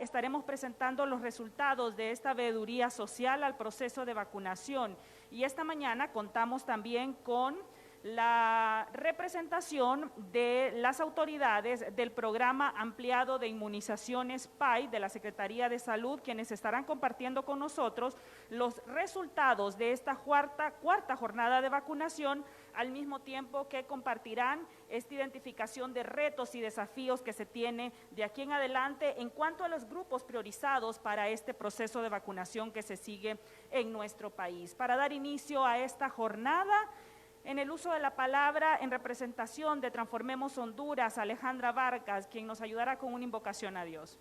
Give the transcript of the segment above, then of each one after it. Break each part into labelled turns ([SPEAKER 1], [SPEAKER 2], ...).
[SPEAKER 1] estaremos presentando los resultados de esta veeduría social al proceso de vacunación. Y esta mañana contamos también con la representación de las autoridades del programa ampliado de inmunizaciones PAI de la Secretaría de Salud, quienes estarán compartiendo con nosotros los resultados de esta cuarta jornada de vacunación, al mismo tiempo que compartirán esta identificación de retos y desafíos que se tiene de aquí en adelante en cuanto a los grupos priorizados para este proceso de vacunación que se sigue en nuestro país. Para dar inicio a esta jornada, en el uso de la palabra, en representación de Transformemos Honduras, Alejandra Vargas, quien nos ayudará con una invocación a Dios.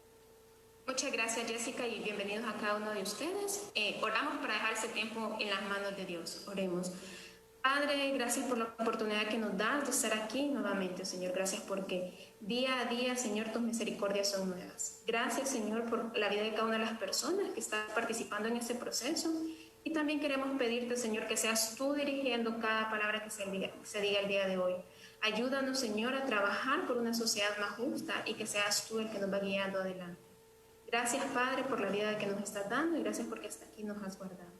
[SPEAKER 2] Muchas gracias, Jessica, y bienvenidos a cada uno de ustedes. Oramos para dejar ese tiempo en las manos de Dios. Oremos. Padre, gracias por la oportunidad que nos das de estar aquí nuevamente, Señor. Gracias porque día a día, Señor, tus misericordias son nuevas. Gracias, Señor, por la vida de cada una de las personas que están participando en este proceso. Y también queremos pedirte, Señor, que seas tú dirigiendo cada palabra que se diga el día de hoy. Ayúdanos, Señor, a trabajar por una sociedad más justa y que seas tú el que nos va guiando adelante. Gracias, Padre, por la vida que nos estás dando y gracias porque hasta aquí nos has guardado.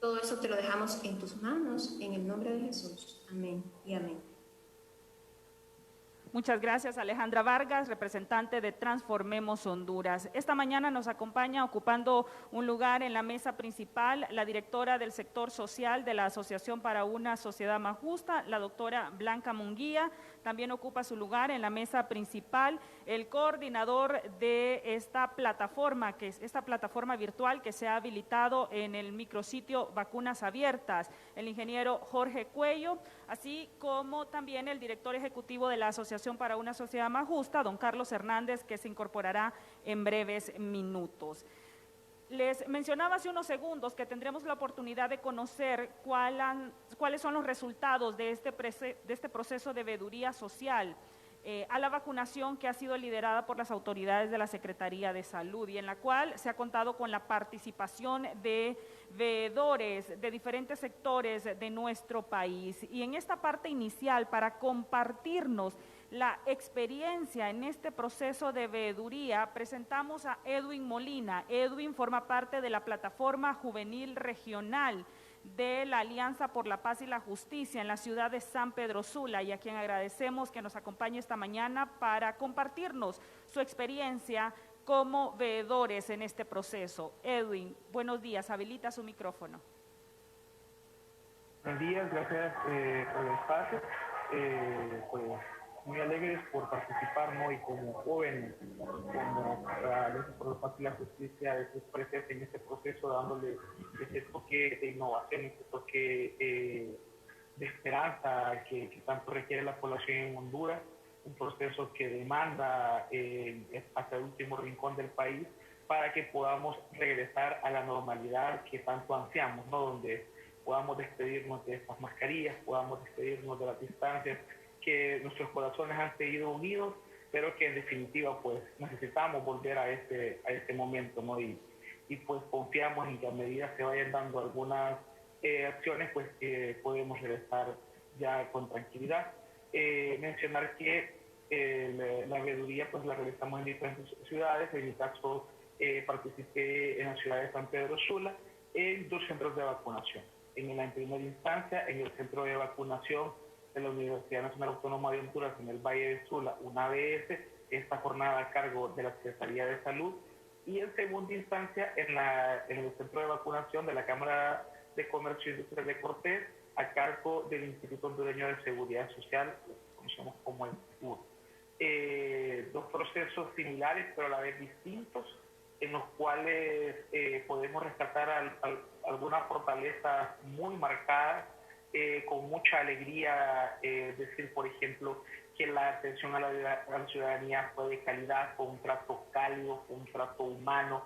[SPEAKER 2] Todo eso te lo dejamos en tus manos, en el nombre de Jesús. Amén y amén.
[SPEAKER 1] Muchas gracias, Alejandra Vargas, representante de Transformemos Honduras. Esta mañana nos acompaña, ocupando un lugar en la mesa principal, la directora del sector social de la Asociación para una Sociedad Más Justa, la doctora Blanca Munguía. También ocupa su lugar en la mesa principal el coordinador de esta plataforma, que es esta plataforma virtual que se ha habilitado en el micrositio Vacunas Abiertas, el ingeniero Jorge Cuello, así como también el director ejecutivo de la Asociación para una Sociedad Más Justa, don Carlos Hernández, que se incorporará en breves minutos. Les mencionaba hace unos segundos que tendremos la oportunidad de conocer cuáles son los resultados de este proceso de veeduría social a la vacunación que ha sido liderada por las autoridades de la Secretaría de Salud y en la cual se ha contado con la participación de veedores de diferentes sectores de nuestro país. Y en esta parte inicial, para compartirnos la experiencia en este proceso de veeduría, presentamos a Edwin Molina. Edwin forma parte de la plataforma juvenil regional de la Alianza por la Paz y la Justicia en la ciudad de San Pedro Sula, y a quien agradecemos que nos acompañe esta mañana para compartirnos su experiencia como veedores en este proceso. Edwin, buenos días, habilita su micrófono.
[SPEAKER 3] Buenos días, gracias por el espacio. Pues muy alegres por participar, ¿no? Y como joven, como Alianza por la Paz y la Justicia, de presente en este proceso, dándole ese toque de innovación, ese toque de esperanza que tanto requiere la población en Honduras, un proceso que demanda hasta el último rincón del país para que podamos regresar a la normalidad que tanto ansiamos, ¿no? Donde podamos despedirnos de estas mascarillas, podamos despedirnos de las distancias, que nuestros corazones han seguido unidos, pero que en definitiva pues necesitamos volver a este momento, ¿no? Y pues confiamos en que a medida que vayan dando algunas acciones, pues podemos regresar ya con tranquilidad. Mencionar que la veeduría pues la realizamos en diferentes ciudades. En mi caso participé en la ciudad de San Pedro Sula en 2 centros de vacunación. En la primera instancia, en el centro de vacunación de la Universidad Nacional Autónoma de Honduras en el Valle de Sula, una ABS, esta jornada a cargo de la Secretaría de Salud, y en segunda instancia en el centro de vacunación de la Cámara de Comercio e Industria de Cortés, a cargo del Instituto Hondureño de Seguridad Social, que conocemos como el ISUR. 2 procesos similares, pero a la vez distintos, en los cuales podemos rescatar algunas fortalezas muy marcadas, con mucha alegría decir, por ejemplo, que la atención a la ciudadanía fue de calidad, fue un trato cálido, fue un trato humano,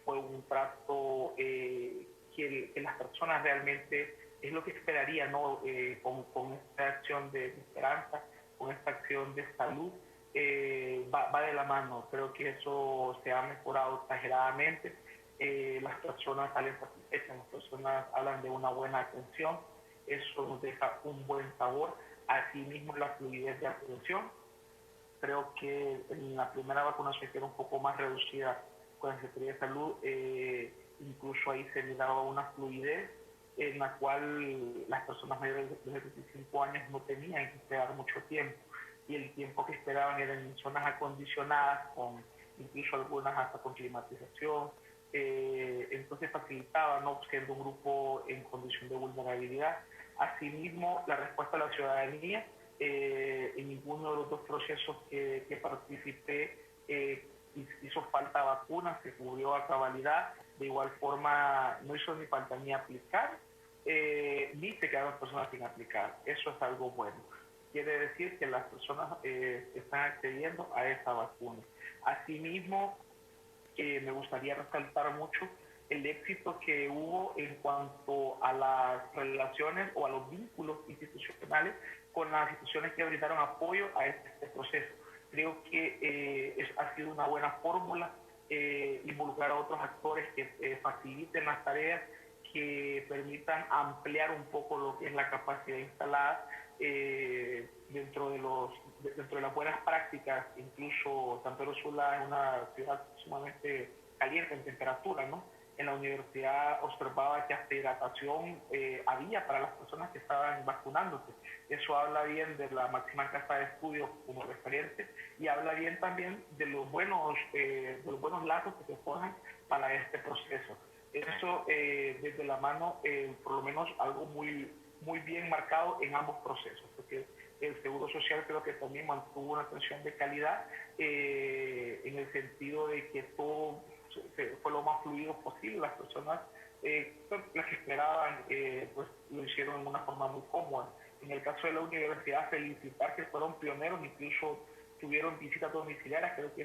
[SPEAKER 3] fue un trato que las personas realmente es lo que esperarían, ¿no? Con esta acción de esperanza, con esta acción de salud, va de la mano. Creo que eso se ha mejorado exageradamente. Las personas salen satisfechas, las personas hablan de una buena atención. Eso nos deja un buen sabor. Asimismo, la fluidez de atención. Creo que en la primera vacunación, que era un poco más reducida con la Secretaría de Salud, incluso ahí se le daba una fluidez en la cual las personas mayores de 75 años no tenían que esperar mucho tiempo, y el tiempo que esperaban eran en zonas acondicionadas, con incluso algunas hasta con climatización. Entonces facilitaba, ¿no?, siendo un grupo en condición de vulnerabilidad. Asimismo, la respuesta a la ciudadanía, en ninguno de los dos procesos que participé hizo falta vacuna, se cubrió a cabalidad. De igual forma, no hizo ni falta ni aplicar, ni se quedaron personas sin aplicar. Eso es algo bueno. Quiere decir que las personas están accediendo a esa vacuna. Asimismo, me gustaría resaltar mucho el éxito que hubo en cuanto a las relaciones o a los vínculos institucionales con las instituciones que brindaron apoyo a este proceso. Creo que ha sido una buena fórmula involucrar a otros actores que faciliten las tareas, que permitan ampliar un poco lo que es la capacidad instalada dentro de las buenas prácticas. Incluso San Pedro Sula es una ciudad sumamente caliente en temperatura, ¿no? En la universidad observaba que hasta hidratación había para las personas que estaban vacunándose. Eso habla bien de la máxima casa de estudios como referente, y habla bien también de los buenos lazos que se forjan para este proceso. Eso desde la mano, por lo menos algo muy bien marcado en ambos procesos, porque el Seguro Social creo que también mantuvo una atención de calidad en el sentido de que todo fue lo más fluido posible. Las personas, las que esperaban, pues lo hicieron de una forma muy cómoda. En el caso de la universidad, felicitar que fueron pioneros, incluso tuvieron visitas domiciliarias. Creo que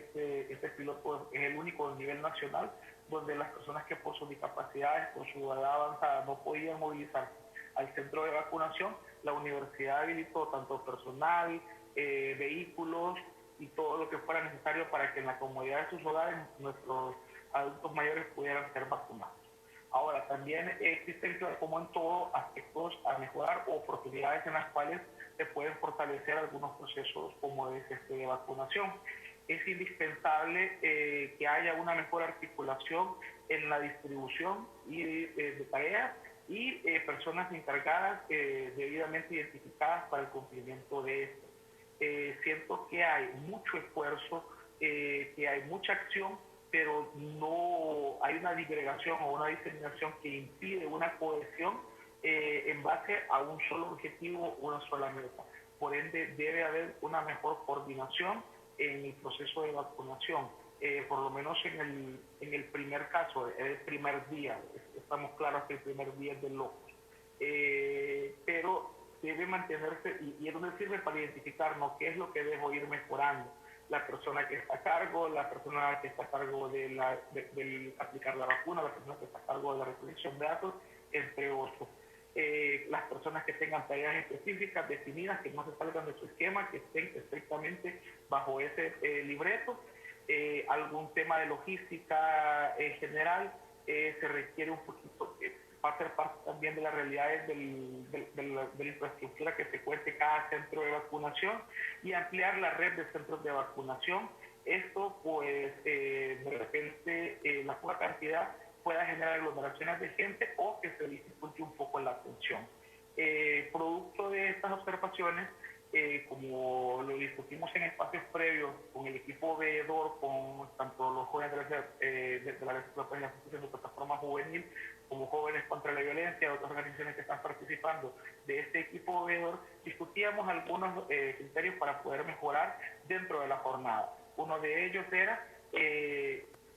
[SPEAKER 3] este piloto es el único a nivel nacional donde las personas que por sus discapacidades, por su edad avanzada, no podían movilizarse al centro de vacunación. La universidad habilitó tanto personal, vehículos y todo lo que fuera necesario para que en la comodidad de sus hogares nuestros adultos mayores pudieran ser vacunados. Ahora, también existen, como en todo, aspectos a mejorar o oportunidades en las cuales se pueden fortalecer algunos procesos como es de vacunación. Es indispensable que haya una mejor articulación en la distribución de tareas y personas encargadas debidamente identificadas para el cumplimiento de esto. Siento que hay mucho esfuerzo, que hay mucha acción, pero no hay una disgregación o una diseminación que impide una cohesión en base a un solo objetivo, una sola meta. Por ende, debe haber una mejor coordinación en el proceso de vacunación. Por lo menos en el primer caso, el primer día, estamos claros que el primer día es de locos, pero debe mantenerse, y es donde sirve para identificarnos qué es lo que debo ir mejorando. La persona que está a cargo, la persona que está a cargo de aplicar la vacuna, la persona que está a cargo de la recolección de datos, entre otros. Las personas que tengan tareas específicas definidas, que no se salgan de su esquema, que estén estrictamente bajo ese libreto. Algún tema de logística general se requiere un poquito, va a ser parte también de las realidades de la infraestructura que se cuente cada centro de vacunación, y ampliar la red de centros de vacunación. Esto, pues, de repente, la poca cantidad pueda generar aglomeraciones de gente o que se dificulte un poco la atención. Producto de estas observaciones, como lo discutimos en espacios previos con el equipo veedor, con tanto los jóvenes de la Asociación de Plataforma Juvenil como Jóvenes contra la Violencia, otras organizaciones que están participando de este equipo veedor, discutíamos algunos criterios para poder mejorar dentro de la jornada. Uno de ellos era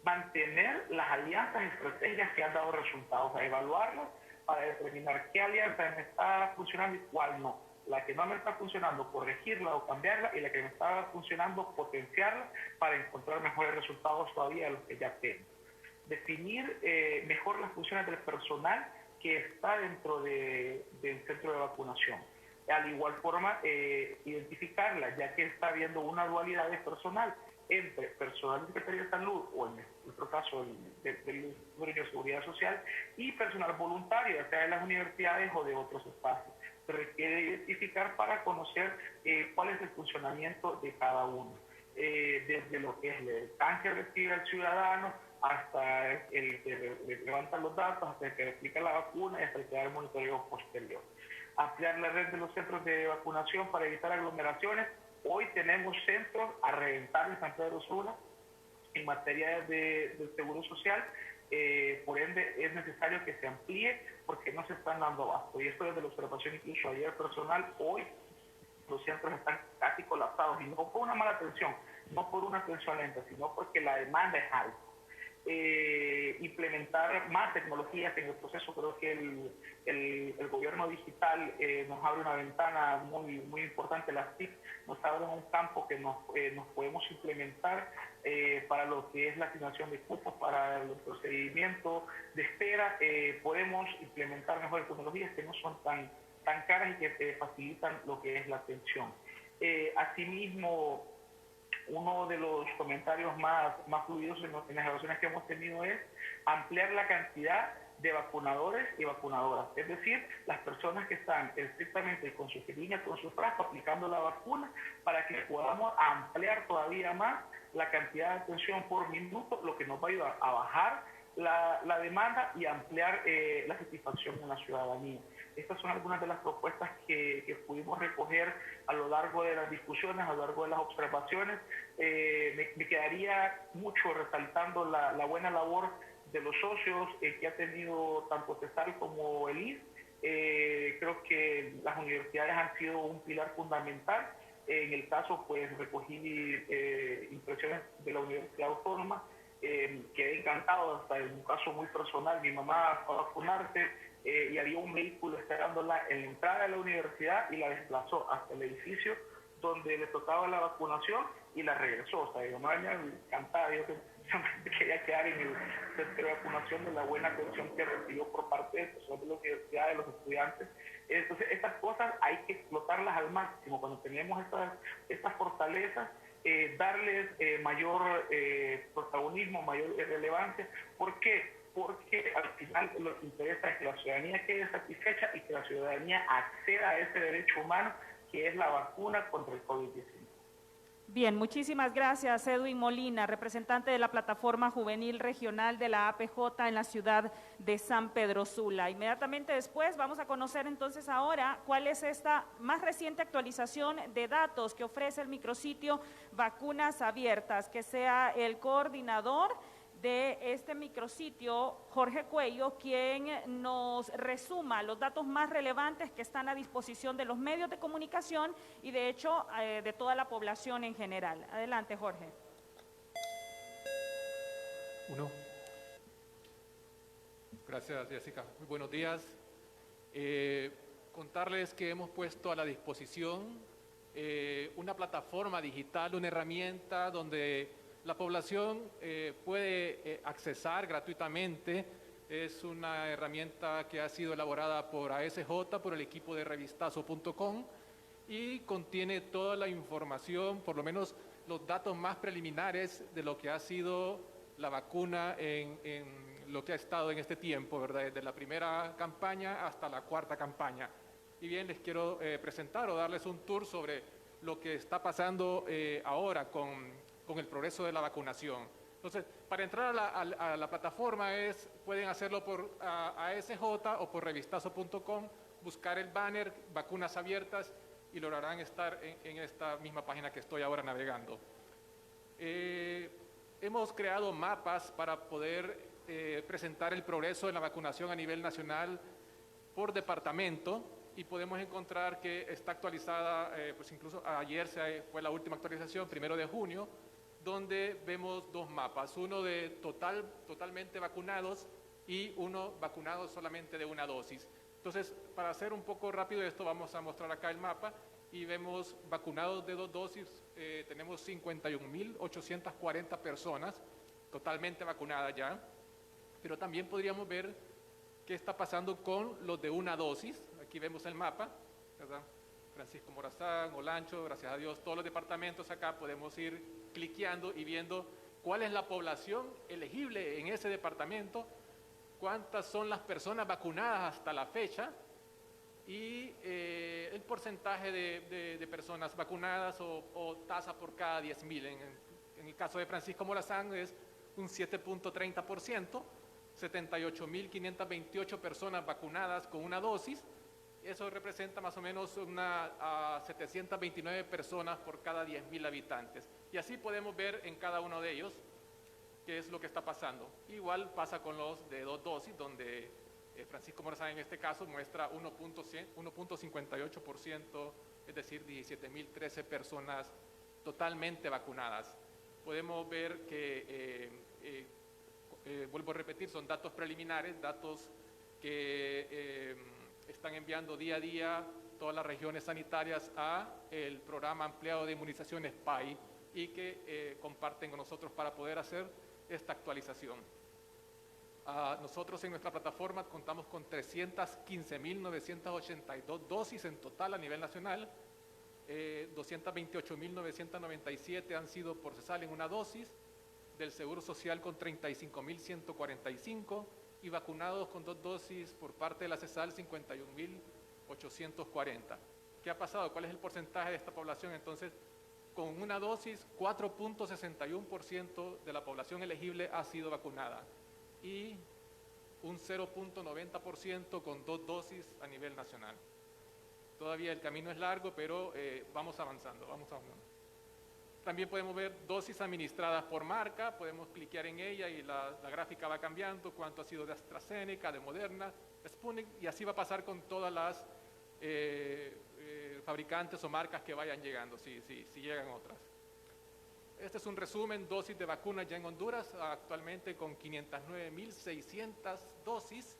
[SPEAKER 3] mantener las alianzas y estrategias que han dado resultados, a evaluarlas para determinar qué alianza me está funcionando y cuál no. La que no me está funcionando, corregirla o cambiarla, y la que me está funcionando, potenciarla para encontrar mejores resultados todavía de los que ya tengo. Definir mejor las funciones del personal que está dentro del centro de vacunación. Al igual forma, identificarla, ya que está habiendo una dualidad de personal entre personal de Secretaría de Salud, o en nuestro caso del Instituto de Seguridad Social, y personal voluntario, ya sea de las universidades o de otros espacios. Se requiere identificar para conocer cuál es el funcionamiento de cada uno. Desde lo que es el canje que recibe el ciudadano, hasta el que levanta los datos, hasta el que aplica la vacuna y hasta el que da el monitoreo posterior. Ampliar la red de los centros de vacunación para evitar aglomeraciones. Hoy tenemos centros a reventar en San Pedro Sula en materia del seguro social, por ende es necesario que se amplíe porque no se están dando abasto. Y esto desde la observación incluso ayer personal, hoy los centros están casi colapsados y no por una mala atención, no por una atención lenta, sino porque la demanda es alta. Implementar más tecnologías en el proceso. Creo que el gobierno digital nos abre una ventana muy importante. Las TIC nos abren un campo que nos podemos implementar para lo que es la asignación de cupos, para el procedimiento de espera. Podemos implementar mejores tecnologías que no son tan caras y que facilitan lo que es la atención. Asimismo, uno de los comentarios más fluidos en las evaluaciones que hemos tenido es ampliar la cantidad de vacunadores y vacunadoras, es decir, las personas que están estrictamente con su jeringa, con su frasco, aplicando la vacuna, para que podamos ampliar todavía más la cantidad de atención por minuto, lo que nos va a ayudar a bajar la demanda y ampliar la satisfacción en la ciudadanía. Estas son algunas de las propuestas que pudimos recoger a lo largo de las discusiones, a lo largo de las observaciones. Me quedaría mucho resaltando la buena labor de los socios que ha tenido tanto CESAL como el IS. Creo que las universidades han sido un pilar fundamental. En el caso, pues, recogí impresiones de la Universidad Autónoma. Quedé encantado, hasta en un caso muy personal, mi mamá fue a vacunarse y había un vehículo esperándola en la entrada de la universidad y la desplazó hasta el edificio donde le tocaba la vacunación y la regresó. O sea, mi mamá venía encantada, yo quería quedar en el centro de vacunación de la buena atención que recibió por parte de la universidad, de los estudiantes. Entonces, estas cosas hay que explotarlas al máximo. Cuando tenemos estas fortalezas, darles mayor protagonismo, mayor relevancia. ¿Por qué? Porque al final lo que interesa es que la ciudadanía quede satisfecha y que la ciudadanía acceda a ese derecho humano que es la vacuna contra el COVID-19.
[SPEAKER 1] Bien, muchísimas gracias, Edwin Molina, representante de la Plataforma Juvenil Regional de la APJ en la ciudad de San Pedro Sula. Inmediatamente después vamos a conocer entonces ahora cuál es esta más reciente actualización de datos que ofrece el micrositio Vacunas Abiertas, que sea el coordinador de este micrositio, Jorge Cuello, quien nos resuma los datos más relevantes que están a disposición de los medios de comunicación y de hecho de toda la población en general. Adelante, Jorge.
[SPEAKER 4] Gracias, Jessica. Muy buenos días. Contarles que hemos puesto a la disposición una plataforma digital, una herramienta donde la población puede accesar gratuitamente. Es una herramienta que ha sido elaborada por ASJ, por el equipo de revistazo.com, y contiene toda la información, por lo menos los datos más preliminares de lo que ha sido la vacuna en lo que ha estado en este tiempo, ¿verdad? Desde la primera campaña hasta la cuarta campaña. Y bien, les quiero presentar o darles un tour sobre lo que está pasando ahora con el progreso de la vacunación. Entonces, para entrar a la plataforma pueden hacerlo por ASJ o por revistazo.com, buscar el banner Vacunas Abiertas y lograrán estar en esta misma página que estoy ahora navegando. Hemos creado mapas para poder presentar el progreso de la vacunación a nivel nacional por departamento, y podemos encontrar que está actualizada, pues incluso ayer fue la última actualización, 1 de junio, donde vemos dos mapas, uno de totalmente vacunados y uno vacunado solamente de una dosis. Entonces, para hacer un poco rápido esto, vamos a mostrar acá el mapa y vemos vacunados de 2 dosis, tenemos 51.840 personas totalmente vacunadas ya, pero también podríamos ver qué está pasando con los de una dosis. Aquí vemos el mapa, ¿verdad? Francisco Morazán, Olancho, gracias a Dios, todos los departamentos acá podemos ir cliqueando y viendo cuál es la población elegible en ese departamento, cuántas son las personas vacunadas hasta la fecha y el porcentaje de personas vacunadas o tasa por cada 10.000. En el caso de Francisco Morazán es un 7.30%, 78.528 personas vacunadas con una dosis. Eso representa más o menos a 729 personas por cada 10.000 habitantes. Y así podemos ver en cada uno de ellos qué es lo que está pasando. Igual pasa con los de 2 dosis, donde Francisco Morazán en este caso muestra 1.58%, es decir, 17.013 personas totalmente vacunadas. Podemos ver que, vuelvo a repetir, son datos preliminares, datos que están enviando día a día todas las regiones sanitarias a el programa ampliado de inmunizaciones PAI y que comparten con nosotros para poder hacer esta actualización. Nosotros en nuestra plataforma contamos con 315.982 dosis en total a nivel nacional, 228.997 han sido por CESAL en una dosis, del Seguro Social con 35.145 y vacunados con 2 dosis por parte de la CESAL 51.840. ¿Qué ha pasado? ¿Cuál es el porcentaje de esta población? Entonces, con una dosis, 4.61% de la población elegible ha sido vacunada y un 0.90% con 2 dosis a nivel nacional. Todavía el camino es largo, pero vamos avanzando. También podemos ver dosis administradas por marca, podemos cliquear en ella y la gráfica va cambiando, cuánto ha sido de AstraZeneca, de Moderna, Sputnik, y así va a pasar con todas las fabricantes o marcas que vayan llegando, si llegan otras. Este es un resumen, dosis de vacunas ya en Honduras, actualmente con 509.600 dosis,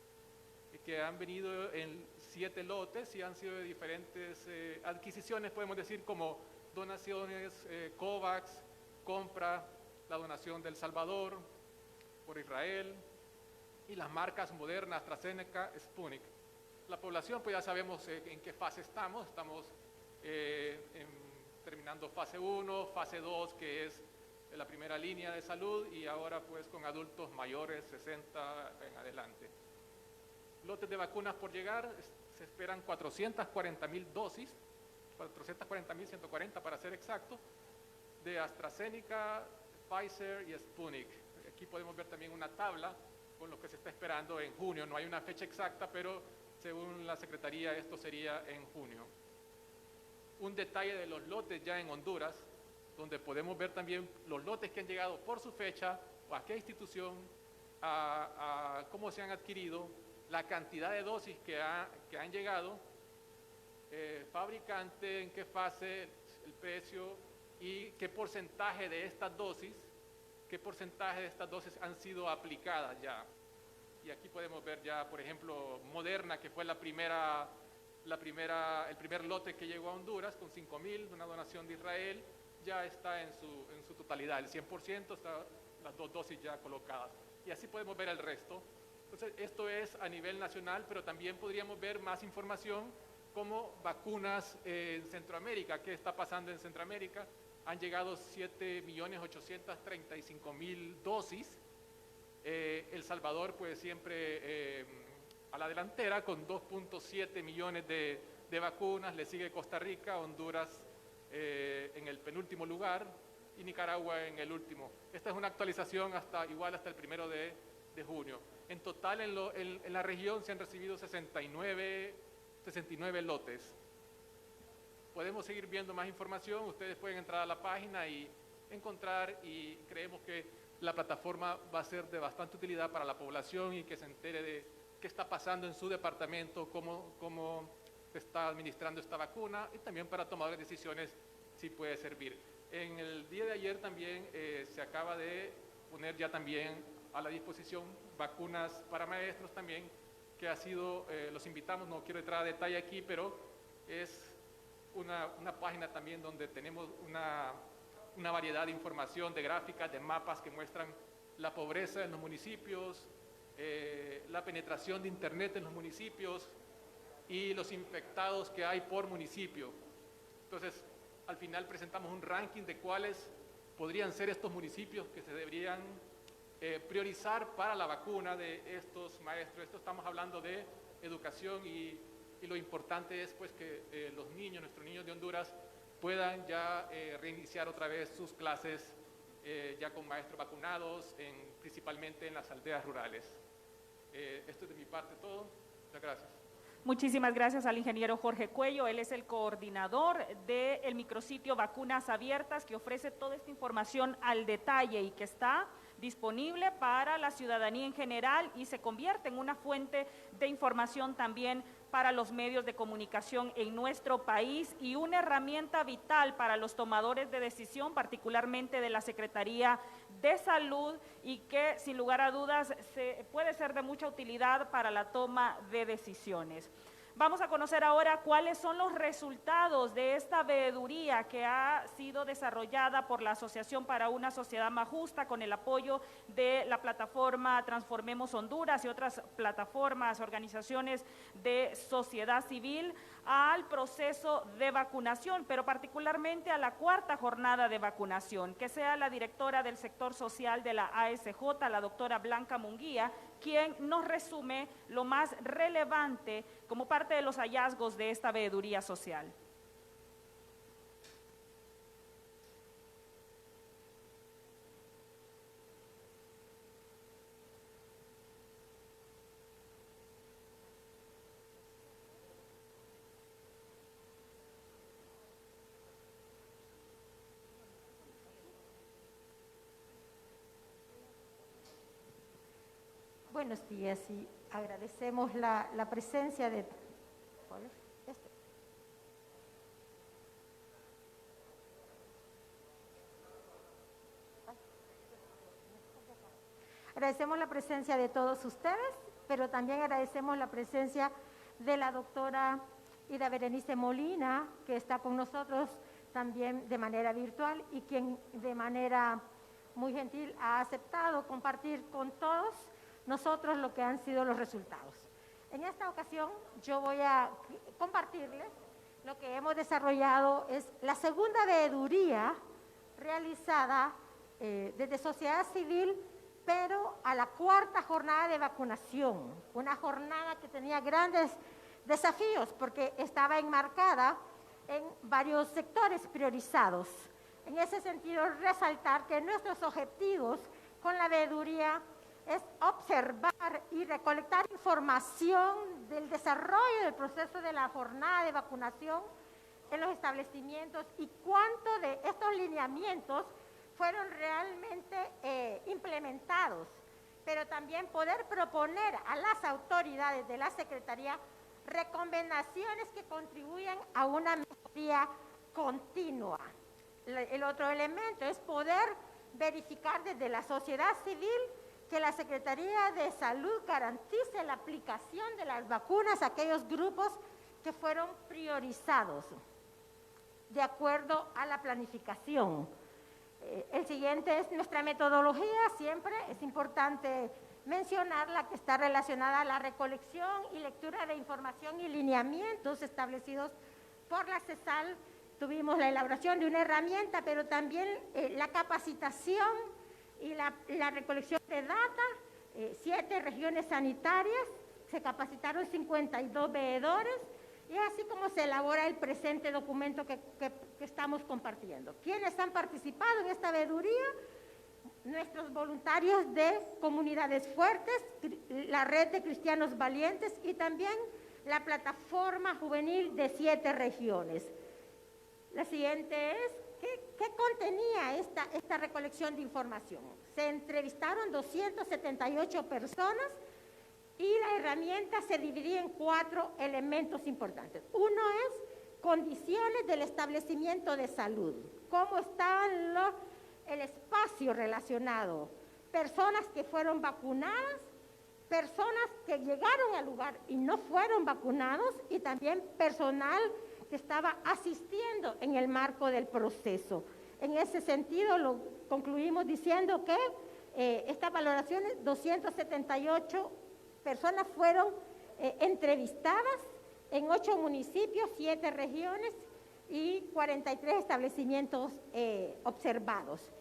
[SPEAKER 4] que han venido en 7 lotes y han sido de diferentes adquisiciones, podemos decir, como donaciones, COVAX, compra, la donación del Salvador por Israel y las marcas Moderna, AstraZeneca, Sputnik. La población, pues ya sabemos en qué fase estamos terminando fase 1, fase 2, que es la primera línea de salud, y ahora pues con adultos mayores, 60 en adelante. Lotes de vacunas por llegar, se esperan 440.000 dosis, 440.140 para ser exacto, de AstraZeneca, Pfizer y Sputnik. Aquí podemos ver también una tabla con lo que se está esperando en junio. No hay una fecha exacta, pero según la Secretaría esto sería en junio. Un detalle de los lotes ya en Honduras, donde podemos ver también los lotes que han llegado por su fecha, o a qué institución, a cómo se han adquirido, la cantidad de dosis que han llegado, fabricante, en qué fase, el precio y qué porcentaje de estas dosis han sido aplicadas ya. Y aquí podemos ver ya, por ejemplo, Moderna, que fue el primer lote que llegó a Honduras con 5.000, una donación de Israel, ya está en su totalidad, el 100% está las 2 dosis ya colocadas. Y así podemos ver el resto. Entonces, esto es a nivel nacional, pero también podríamos ver más información como vacunas en Centroamérica. ¿Qué está pasando en Centroamérica? Han llegado 7.835.000 dosis. El Salvador, pues siempre a la delantera con 2.7 millones de vacunas. Le sigue Costa Rica, Honduras en el penúltimo lugar y Nicaragua en el último. Esta es una actualización hasta el 1 de junio. En total en la región se han recibido 69 lotes. Podemos seguir viendo más información, ustedes pueden entrar a la página y encontrar, y creemos que la plataforma va a ser de bastante utilidad para la población y que se entere de qué está pasando en su departamento, cómo se está administrando esta vacuna, y también para tomar decisiones si puede servir. En el día de ayer también se acaba de poner ya también a la disposición vacunas para maestros también, que ha sido, los invitamos, no quiero entrar a detalle aquí, pero es una página también donde tenemos una variedad de información, de gráficas, de mapas que muestran la pobreza en los municipios, la penetración de internet en los municipios y los infectados que hay por municipio. Entonces, al final presentamos un ranking de cuáles podrían ser estos municipios que se deberían priorizar para la vacuna de estos maestros. Esto estamos hablando de educación y lo importante es pues que los niños, nuestros niños de Honduras, puedan ya reiniciar otra vez sus clases ya con maestros vacunados en principalmente en las aldeas rurales. Esto es de mi parte todo. Muchas gracias.
[SPEAKER 1] Muchísimas gracias al ingeniero Jorge Cuello. Él es el coordinador del micrositio Vacunas Abiertas, que ofrece toda esta información al detalle y que está disponible para la ciudadanía en general y se convierte en una fuente de información también para los medios de comunicación en nuestro país y una herramienta vital para los tomadores de decisión, particularmente de la Secretaría de Salud, y que sin lugar a dudas puede ser de mucha utilidad para la toma de decisiones. Vamos a conocer ahora cuáles son los resultados de esta veeduría que ha sido desarrollada por la Asociación para una Sociedad Más Justa con el apoyo de la plataforma Transformemos Honduras y otras plataformas, organizaciones de sociedad civil al proceso de vacunación, pero particularmente a la cuarta jornada de vacunación. Que sea la directora del sector social de la ASJ, la doctora Blanca Munguía, quien nos resume lo más relevante como parte de los hallazgos de esta veeduría social.
[SPEAKER 5] Buenos días y agradecemos la presencia de... ¿Cuál es? Agradecemos la presencia de todos ustedes, pero también agradecemos la presencia de la doctora Ida Berenice Molina, que está con nosotros también de manera virtual y quien de manera muy gentil ha aceptado compartir con todos nosotros lo que han sido los resultados. En esta ocasión yo voy a compartirles lo que hemos desarrollado, es la segunda veeduría realizada desde sociedad civil, pero a la cuarta jornada de vacunación, una jornada que tenía grandes desafíos porque estaba enmarcada en varios sectores priorizados. En ese sentido, resaltar que nuestros objetivos con la veeduría es observar y recolectar información del desarrollo del proceso de la jornada de vacunación en los establecimientos y cuánto de estos lineamientos fueron realmente implementados, pero también poder proponer a las autoridades de la Secretaría recomendaciones que contribuyan a una mejoría continua. El otro elemento es poder verificar desde la sociedad civil que la Secretaría de Salud garantice la aplicación de las vacunas a aquellos grupos que fueron priorizados de acuerdo a la planificación. El siguiente es nuestra metodología. Siempre es importante mencionarla, que está relacionada a la recolección y lectura de información y lineamientos establecidos por la CESAL. Tuvimos la elaboración de una herramienta, pero también la capacitación y la recolección de data, 7 regiones sanitarias, se capacitaron 52 veedores, y así como se elabora el presente documento que estamos compartiendo. ¿Quiénes han participado en esta veeduría? Nuestros voluntarios de Comunidades Fuertes, la Red de Cristianos Valientes y también la plataforma juvenil de 7 regiones. La siguiente es, ¿qué contenía esta recolección de información? Se entrevistaron 278 personas y la herramienta se dividía en 4 elementos importantes. Uno es condiciones del establecimiento de salud, cómo estaba el espacio relacionado, personas que fueron vacunadas, personas que llegaron al lugar y no fueron vacunados y también personal que estaba asistiendo en el marco del proceso. En ese sentido, lo concluimos diciendo que estas valoraciones, 278 personas fueron entrevistadas en 8 municipios, 7 regiones y 43 establecimientos observados.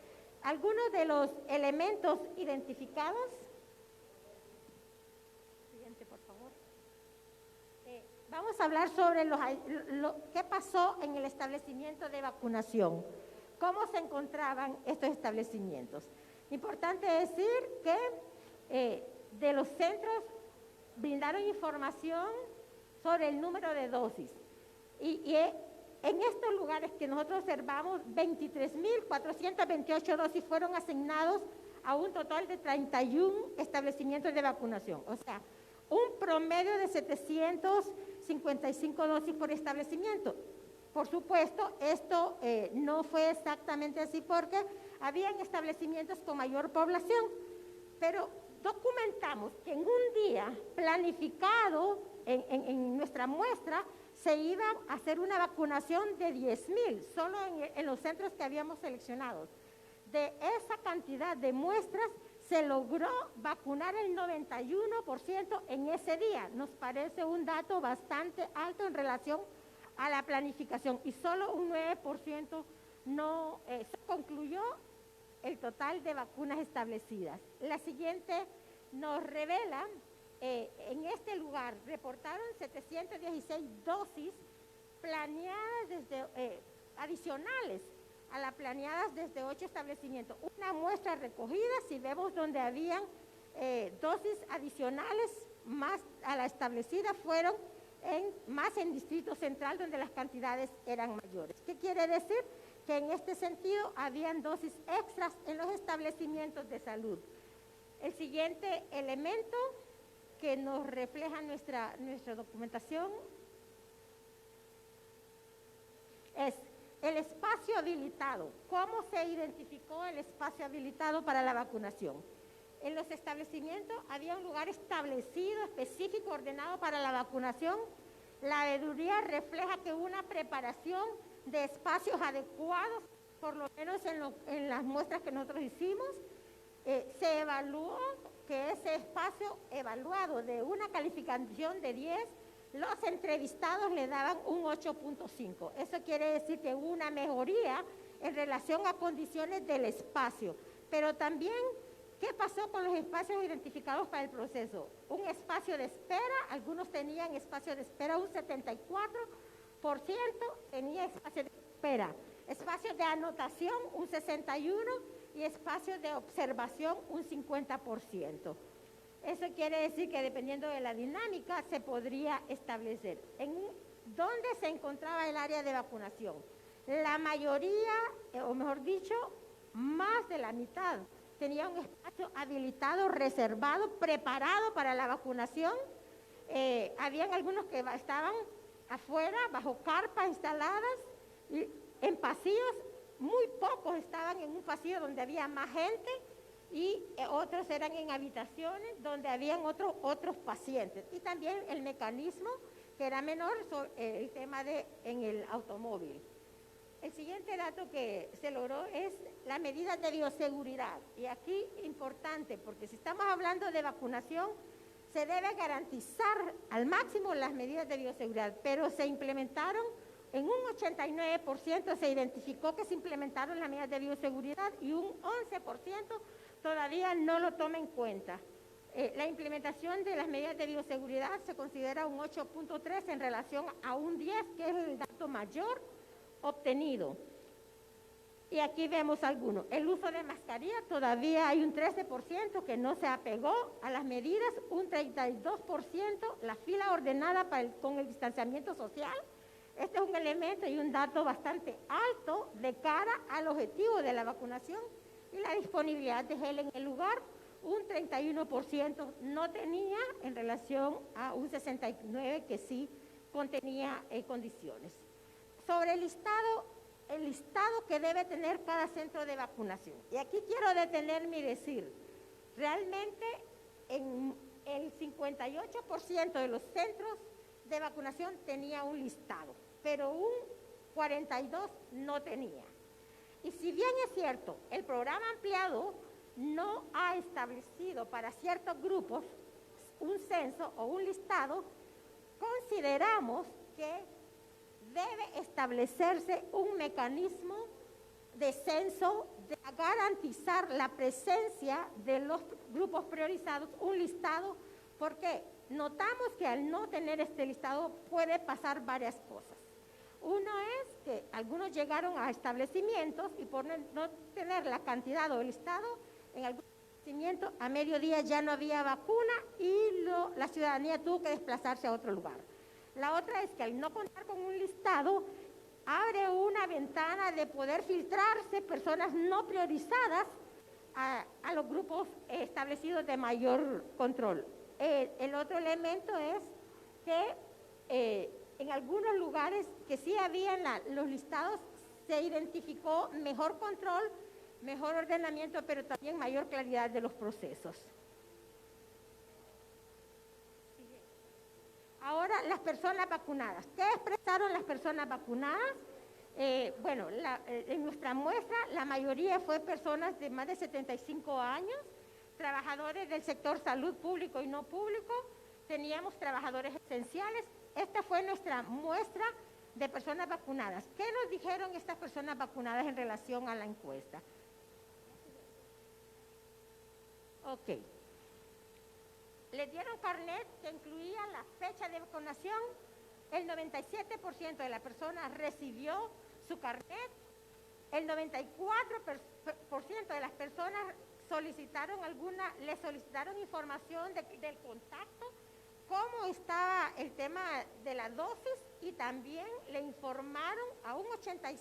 [SPEAKER 5] Algunos de los elementos identificados. Siguiente, por favor. Vamos a hablar sobre qué pasó en el establecimiento de vacunación, cómo se encontraban estos establecimientos. Importante decir que de los centros brindaron información sobre el número de dosis. Y en estos lugares que nosotros observamos, 23.428 dosis fueron asignados a un total de 31 establecimientos de vacunación. O sea, un promedio de 755 dosis por establecimiento. Por supuesto, esto no fue exactamente así porque habían establecimientos con mayor población, pero documentamos que en un día planificado en nuestra muestra se iba a hacer una vacunación de 10.000, solo en los centros que habíamos seleccionado. De esa cantidad de muestras se logró vacunar el 91% en ese día. Nos parece un dato bastante alto en relación a la planificación y solo un 9% no se concluyó el total de vacunas establecidas. La siguiente nos revela, en este lugar reportaron 716 dosis planeadas adicionales a las planeadas desde 8 establecimientos. Una muestra recogida, si vemos donde habían dosis adicionales más a la establecida, fueron más en Distrito Central, donde las cantidades eran mayores. ¿Qué quiere decir? Que en este sentido habían dosis extras en los establecimientos de salud. El siguiente elemento que nos refleja nuestra documentación es el espacio habilitado. ¿Cómo se identificó el espacio habilitado para la vacunación? En los establecimientos había un lugar establecido, específico, ordenado para la vacunación. La veeduría refleja que hubo una preparación de espacios adecuados, por lo menos en las muestras que nosotros hicimos. Se evaluó que ese espacio evaluado de una calificación de 10, los entrevistados le daban un 8.5. Eso quiere decir que hubo una mejoría en relación a condiciones del espacio. Pero también, ¿qué pasó con los espacios identificados para el proceso? Un espacio de espera, algunos tenían espacio de espera, un 74% tenía espacio de espera. Espacio de anotación, un 61%, y espacio de observación, un 50%. Eso quiere decir que dependiendo de la dinámica se podría establecer. ¿Dónde se encontraba el área de vacunación? La mayoría, o mejor dicho, más de la mitad, tenía un espacio habilitado, reservado, preparado para la vacunación. Habían algunos que estaban afuera, bajo carpas instaladas, y en pasillos. Muy pocos estaban en un pasillo donde había más gente y otros eran en habitaciones donde habían otros pacientes. Y también el mecanismo, que era menor, el tema en el automóvil. El siguiente dato que se logró es las medidas de bioseguridad. Y aquí importante, porque si estamos hablando de vacunación, se debe garantizar al máximo las medidas de bioseguridad, pero se implementaron. En un 89% se identificó que se implementaron las medidas de bioseguridad y un 11% todavía no lo toma en cuenta. La implementación de las medidas de bioseguridad se considera un 8.3 en relación a un 10, que es el dato mayor obtenido. Y aquí vemos algunos. El uso de mascarilla, todavía hay un 13% que no se apegó a las medidas, un 32% la fila ordenada con el distanciamiento social. Este es un elemento y un dato bastante alto de cara al objetivo de la vacunación. Y la disponibilidad de gel en el lugar, un 31% no tenía en relación a un 69% que sí contenía condiciones. Sobre el listado que debe tener cada centro de vacunación. Y aquí quiero detenerme y decir, realmente en el 58% de los centros de vacunación tenía un listado, pero un 42% no tenía. Y si bien es cierto, el programa ampliado no ha establecido para ciertos grupos un censo o un listado, consideramos que debe establecerse un mecanismo de censo de garantizar la presencia de los grupos priorizados, un listado, porque notamos que al no tener este listado puede pasar varias cosas. Uno es que algunos llegaron a establecimientos y por no tener la cantidad o el listado, en algún establecimiento a mediodía ya no había vacuna y la ciudadanía tuvo que desplazarse a otro lugar. La otra es que al no contar con un listado, abre una ventana de poder filtrarse personas no priorizadas a los grupos establecidos de mayor control. El otro elemento es que en algunos lugares que sí habían los listados, se identificó mejor control, mejor ordenamiento, pero también mayor claridad de los procesos. Ahora, las personas vacunadas. ¿Qué expresaron las personas vacunadas? Bueno, en nuestra muestra, la mayoría fue personas de más de 75 años, trabajadores del sector salud público y no público, teníamos trabajadores esenciales. Esta fue nuestra muestra de personas vacunadas. ¿Qué nos dijeron estas personas vacunadas en relación a la encuesta? Ok. Le dieron carnet que incluía la fecha de vacunación. El 97% de las personas recibió su carnet. El 94% de las personas le solicitaron información del contacto, cómo estaba el tema de la dosis, y también le informaron a un 86%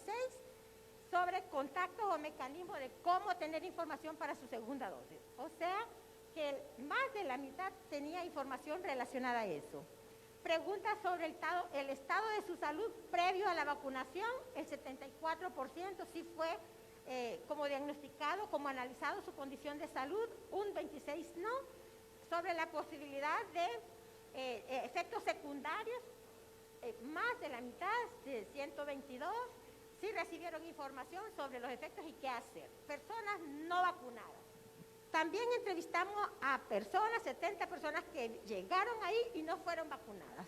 [SPEAKER 5] sobre contactos o mecanismos de cómo tener información para su segunda dosis. O sea, que más de la mitad tenía información relacionada a eso. Preguntas sobre el estado de su salud previo a la vacunación. El 74% sí fue como diagnosticado, como analizado su condición de salud, un 26% no. Sobre la posibilidad de efectos secundarios, más de la mitad, de 122, sí recibieron información sobre los efectos y qué hacer. Personas no vacunadas. También entrevistamos a personas, 70 personas que llegaron ahí y no fueron vacunadas.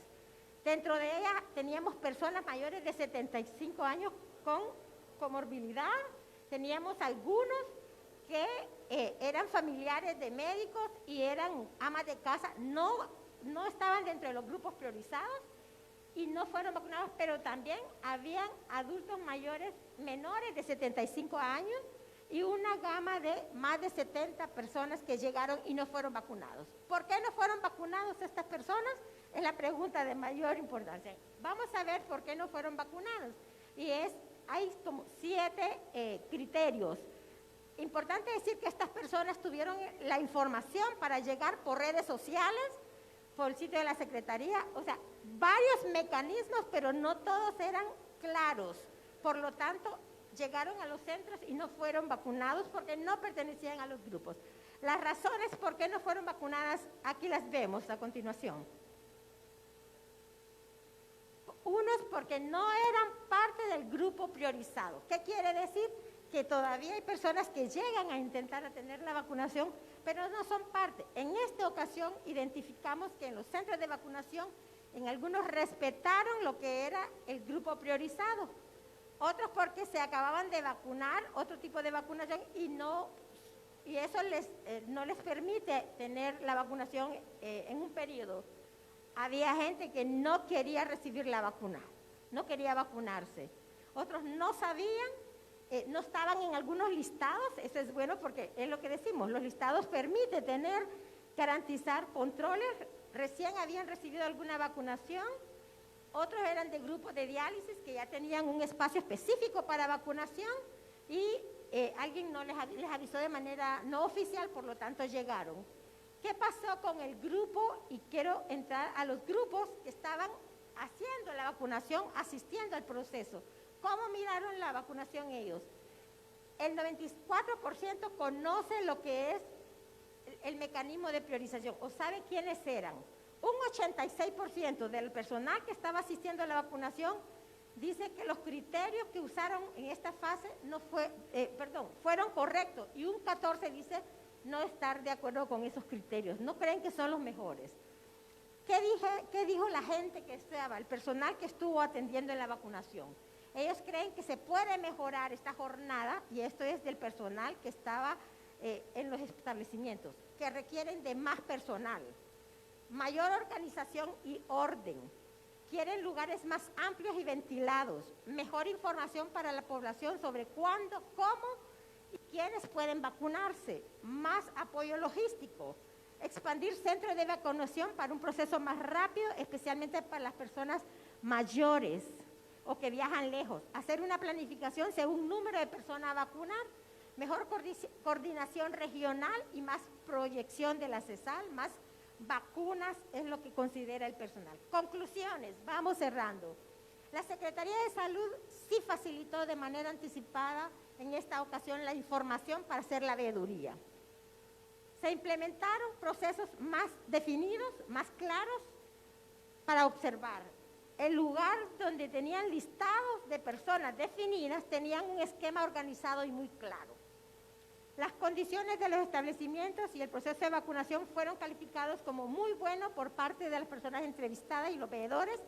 [SPEAKER 5] Dentro de ellas teníamos personas mayores de 75 años con comorbilidad, teníamos algunos que eran familiares de médicos y eran amas de casa, no estaban dentro de los grupos priorizados y no fueron vacunados, pero también habían adultos mayores menores de 75 años y una gama de más de 70 personas que llegaron y no fueron vacunados. ¿Por qué no fueron vacunados estas personas? Es la pregunta de mayor importancia. Vamos a ver por qué no fueron vacunados. Y hay como 7 criterios. Importante decir que estas personas tuvieron la información para llegar por redes sociales, por el sitio de la Secretaría, o sea, varios mecanismos, pero no todos eran claros. Por lo tanto, llegaron a los centros y no fueron vacunados porque no pertenecían a los grupos. Las razones por qué no fueron vacunadas, aquí las vemos a continuación. Unos porque no eran parte del grupo priorizado. ¿Qué quiere decir? Que todavía hay personas que llegan a intentar tener la vacunación, pero no son parte. En esta ocasión identificamos que en los centros de vacunación, en algunos respetaron lo que era el grupo priorizado. Otros porque se acababan de vacunar, otro tipo de vacunación, y eso no les permite tener la vacunación en un periodo. Había gente que no quería recibir la vacuna, no quería vacunarse. Otros no sabían, no estaban en algunos listados. Eso es bueno porque es lo que decimos, los listados permiten garantizar controles. Recién habían recibido alguna vacunación. Otros eran de grupos de diálisis que ya tenían un espacio específico para vacunación y alguien no les avisó de manera no oficial, por lo tanto llegaron. ¿Qué pasó con el grupo? Y quiero entrar a los grupos que estaban haciendo la vacunación, asistiendo al proceso. ¿Cómo miraron la vacunación ellos? El 94% conoce lo que es el mecanismo de priorización o sabe quiénes eran. Un 86% del personal que estaba asistiendo a la vacunación dice que los criterios que usaron en esta fase fueron correctos, y un 14% dice no estar de acuerdo con esos criterios, no creen que son los mejores. ¿Qué dijo la gente que estaba, el personal que estuvo atendiendo en la vacunación? Ellos creen que se puede mejorar esta jornada, y esto es del personal que estaba en los establecimientos, que requieren de más personal, mayor organización y orden. Quieren lugares más amplios y ventilados, mejor información para la población sobre cuándo, cómo y ¿quiénes pueden vacunarse? Más apoyo logístico. Expandir centros de vacunación para un proceso más rápido, especialmente para las personas mayores o que viajan lejos. Hacer una planificación según número de personas a vacunar. Mejor coordinación regional y más proyección de la CESAL, más vacunas es lo que considera el personal. Conclusiones, vamos cerrando. La Secretaría de Salud sí facilitó de manera anticipada en esta ocasión la información para hacer la veeduría. Se implementaron procesos más definidos, más claros para observar. El lugar donde tenían listados de personas definidas tenían un esquema organizado y muy claro. Las condiciones de los establecimientos y el proceso de vacunación fueron calificados como muy buenos por parte de las personas entrevistadas y los veedores,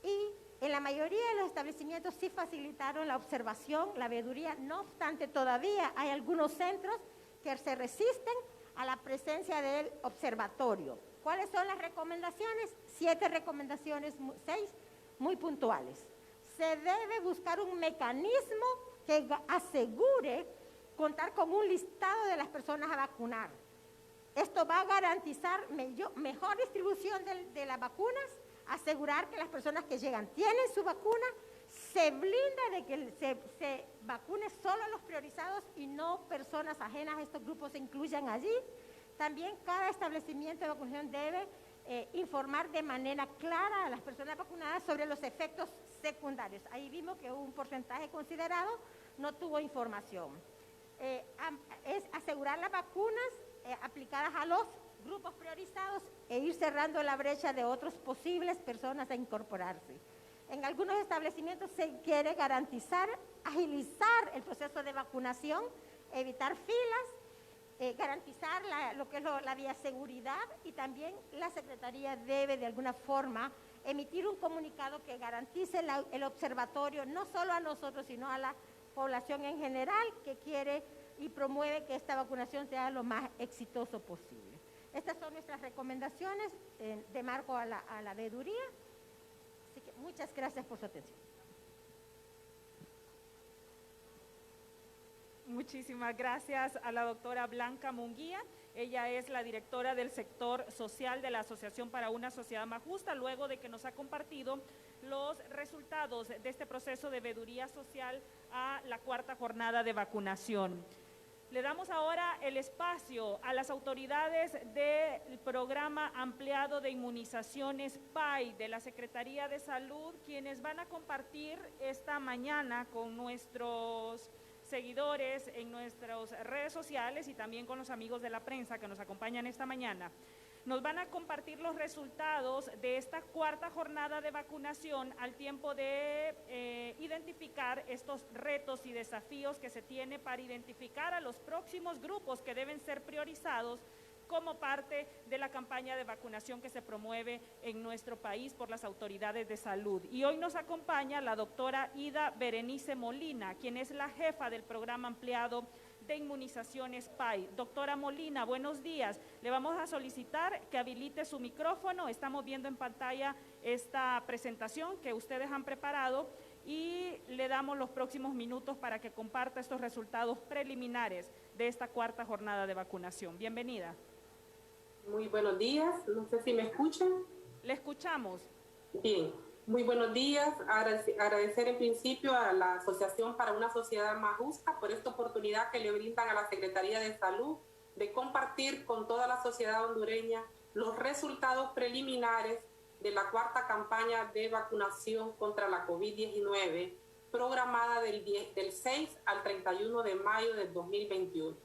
[SPEAKER 5] y en la mayoría de los establecimientos sí facilitaron la observación, la veeduría. No obstante, todavía hay algunos centros que se resisten a la presencia del observatorio. ¿Cuáles son las recomendaciones? 7 recomendaciones, 6 muy puntuales. Se debe buscar un mecanismo que asegure contar con un listado de las personas a vacunar. Esto va a garantizar mejor distribución de las vacunas, asegurar que las personas que llegan tienen su vacuna, se blinda de que se vacune solo a los priorizados y no personas ajenas a estos grupos se incluyan allí. También cada establecimiento de vacunación debe informar de manera clara a las personas vacunadas sobre los efectos secundarios. Ahí vimos que un porcentaje considerado no tuvo información. Es asegurar las vacunas aplicadas a los grupos priorizados e ir cerrando la brecha de otras posibles personas a incorporarse. En algunos establecimientos se quiere garantizar, agilizar el proceso de vacunación, evitar filas, garantizar lo que es la bioseguridad, y también la Secretaría debe de alguna forma emitir un comunicado que garantice el observatorio, no solo a nosotros, sino a la población en general que quiere y promueve que esta vacunación sea lo más exitoso posible. Estas son nuestras recomendaciones de marco a la veeduría. Así que muchas gracias por su atención.
[SPEAKER 1] Muchísimas gracias a la doctora Blanca Munguía. Ella es la directora del sector social de la Asociación para una Sociedad Más Justa, luego de que nos ha compartido los resultados de este proceso de veeduría social a la 4ª jornada de vacunación. Le damos ahora el espacio a las autoridades del programa ampliado de inmunizaciones PAI de la Secretaría de Salud, quienes van a compartir esta mañana con nuestros seguidores en nuestras redes sociales y también con los amigos de la prensa que nos acompañan esta mañana. Nos van a compartir los resultados de esta 4ª jornada de vacunación al tiempo de identificar estos retos y desafíos que se tiene para identificar a los próximos grupos que deben ser priorizados como parte de la campaña de vacunación que se promueve en nuestro país por las autoridades de salud. Y hoy nos acompaña la doctora Ida Berenice Molina, quien es la jefa del programa ampliado de inmunizaciones PAI. Doctora Molina, buenos días. Le vamos a solicitar que habilite su micrófono. Estamos viendo en pantalla esta presentación que ustedes han preparado y le damos los próximos minutos para que comparta estos resultados preliminares de esta 4ª jornada de vacunación. Bienvenida.
[SPEAKER 6] Muy buenos días, no sé si me escuchan.
[SPEAKER 1] Le escuchamos.
[SPEAKER 6] Bien, muy buenos días. Agradecer en principio a la Asociación para una Sociedad Más Justa por esta oportunidad que le brindan a la Secretaría de Salud de compartir con toda la sociedad hondureña los resultados preliminares de la 4ª campaña de vacunación contra la COVID-19 programada del 6 al 31 de mayo del 2021.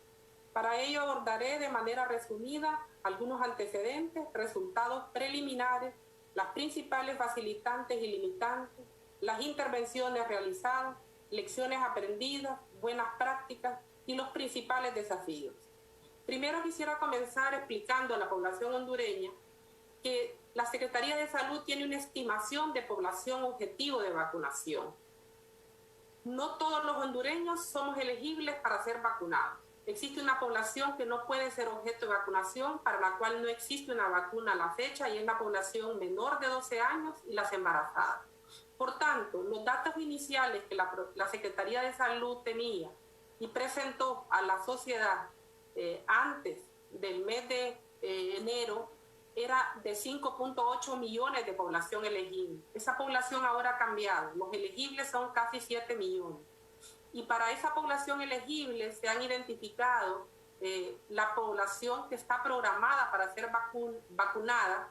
[SPEAKER 6] Para ello abordaré de manera resumida algunos antecedentes, resultados preliminares, las principales facilitantes y limitantes, las intervenciones realizadas, lecciones aprendidas, buenas prácticas y los principales desafíos. Primero quisiera comenzar explicando a la población hondureña que la Secretaría de Salud tiene una estimación de población objetivo de vacunación. No todos los hondureños somos elegibles para ser vacunados. Existe una población que no puede ser objeto de vacunación, para la cual no existe una vacuna a la fecha, y es la población menor de 12 años y las embarazadas. Por tanto, los datos iniciales que la Secretaría de Salud tenía y presentó a la sociedad antes del mes de enero era de 5.8 millones de población elegible. Esa población ahora ha cambiado. Los elegibles son casi 7 millones. Y para esa población elegible se han identificado la población que está programada para ser vacunada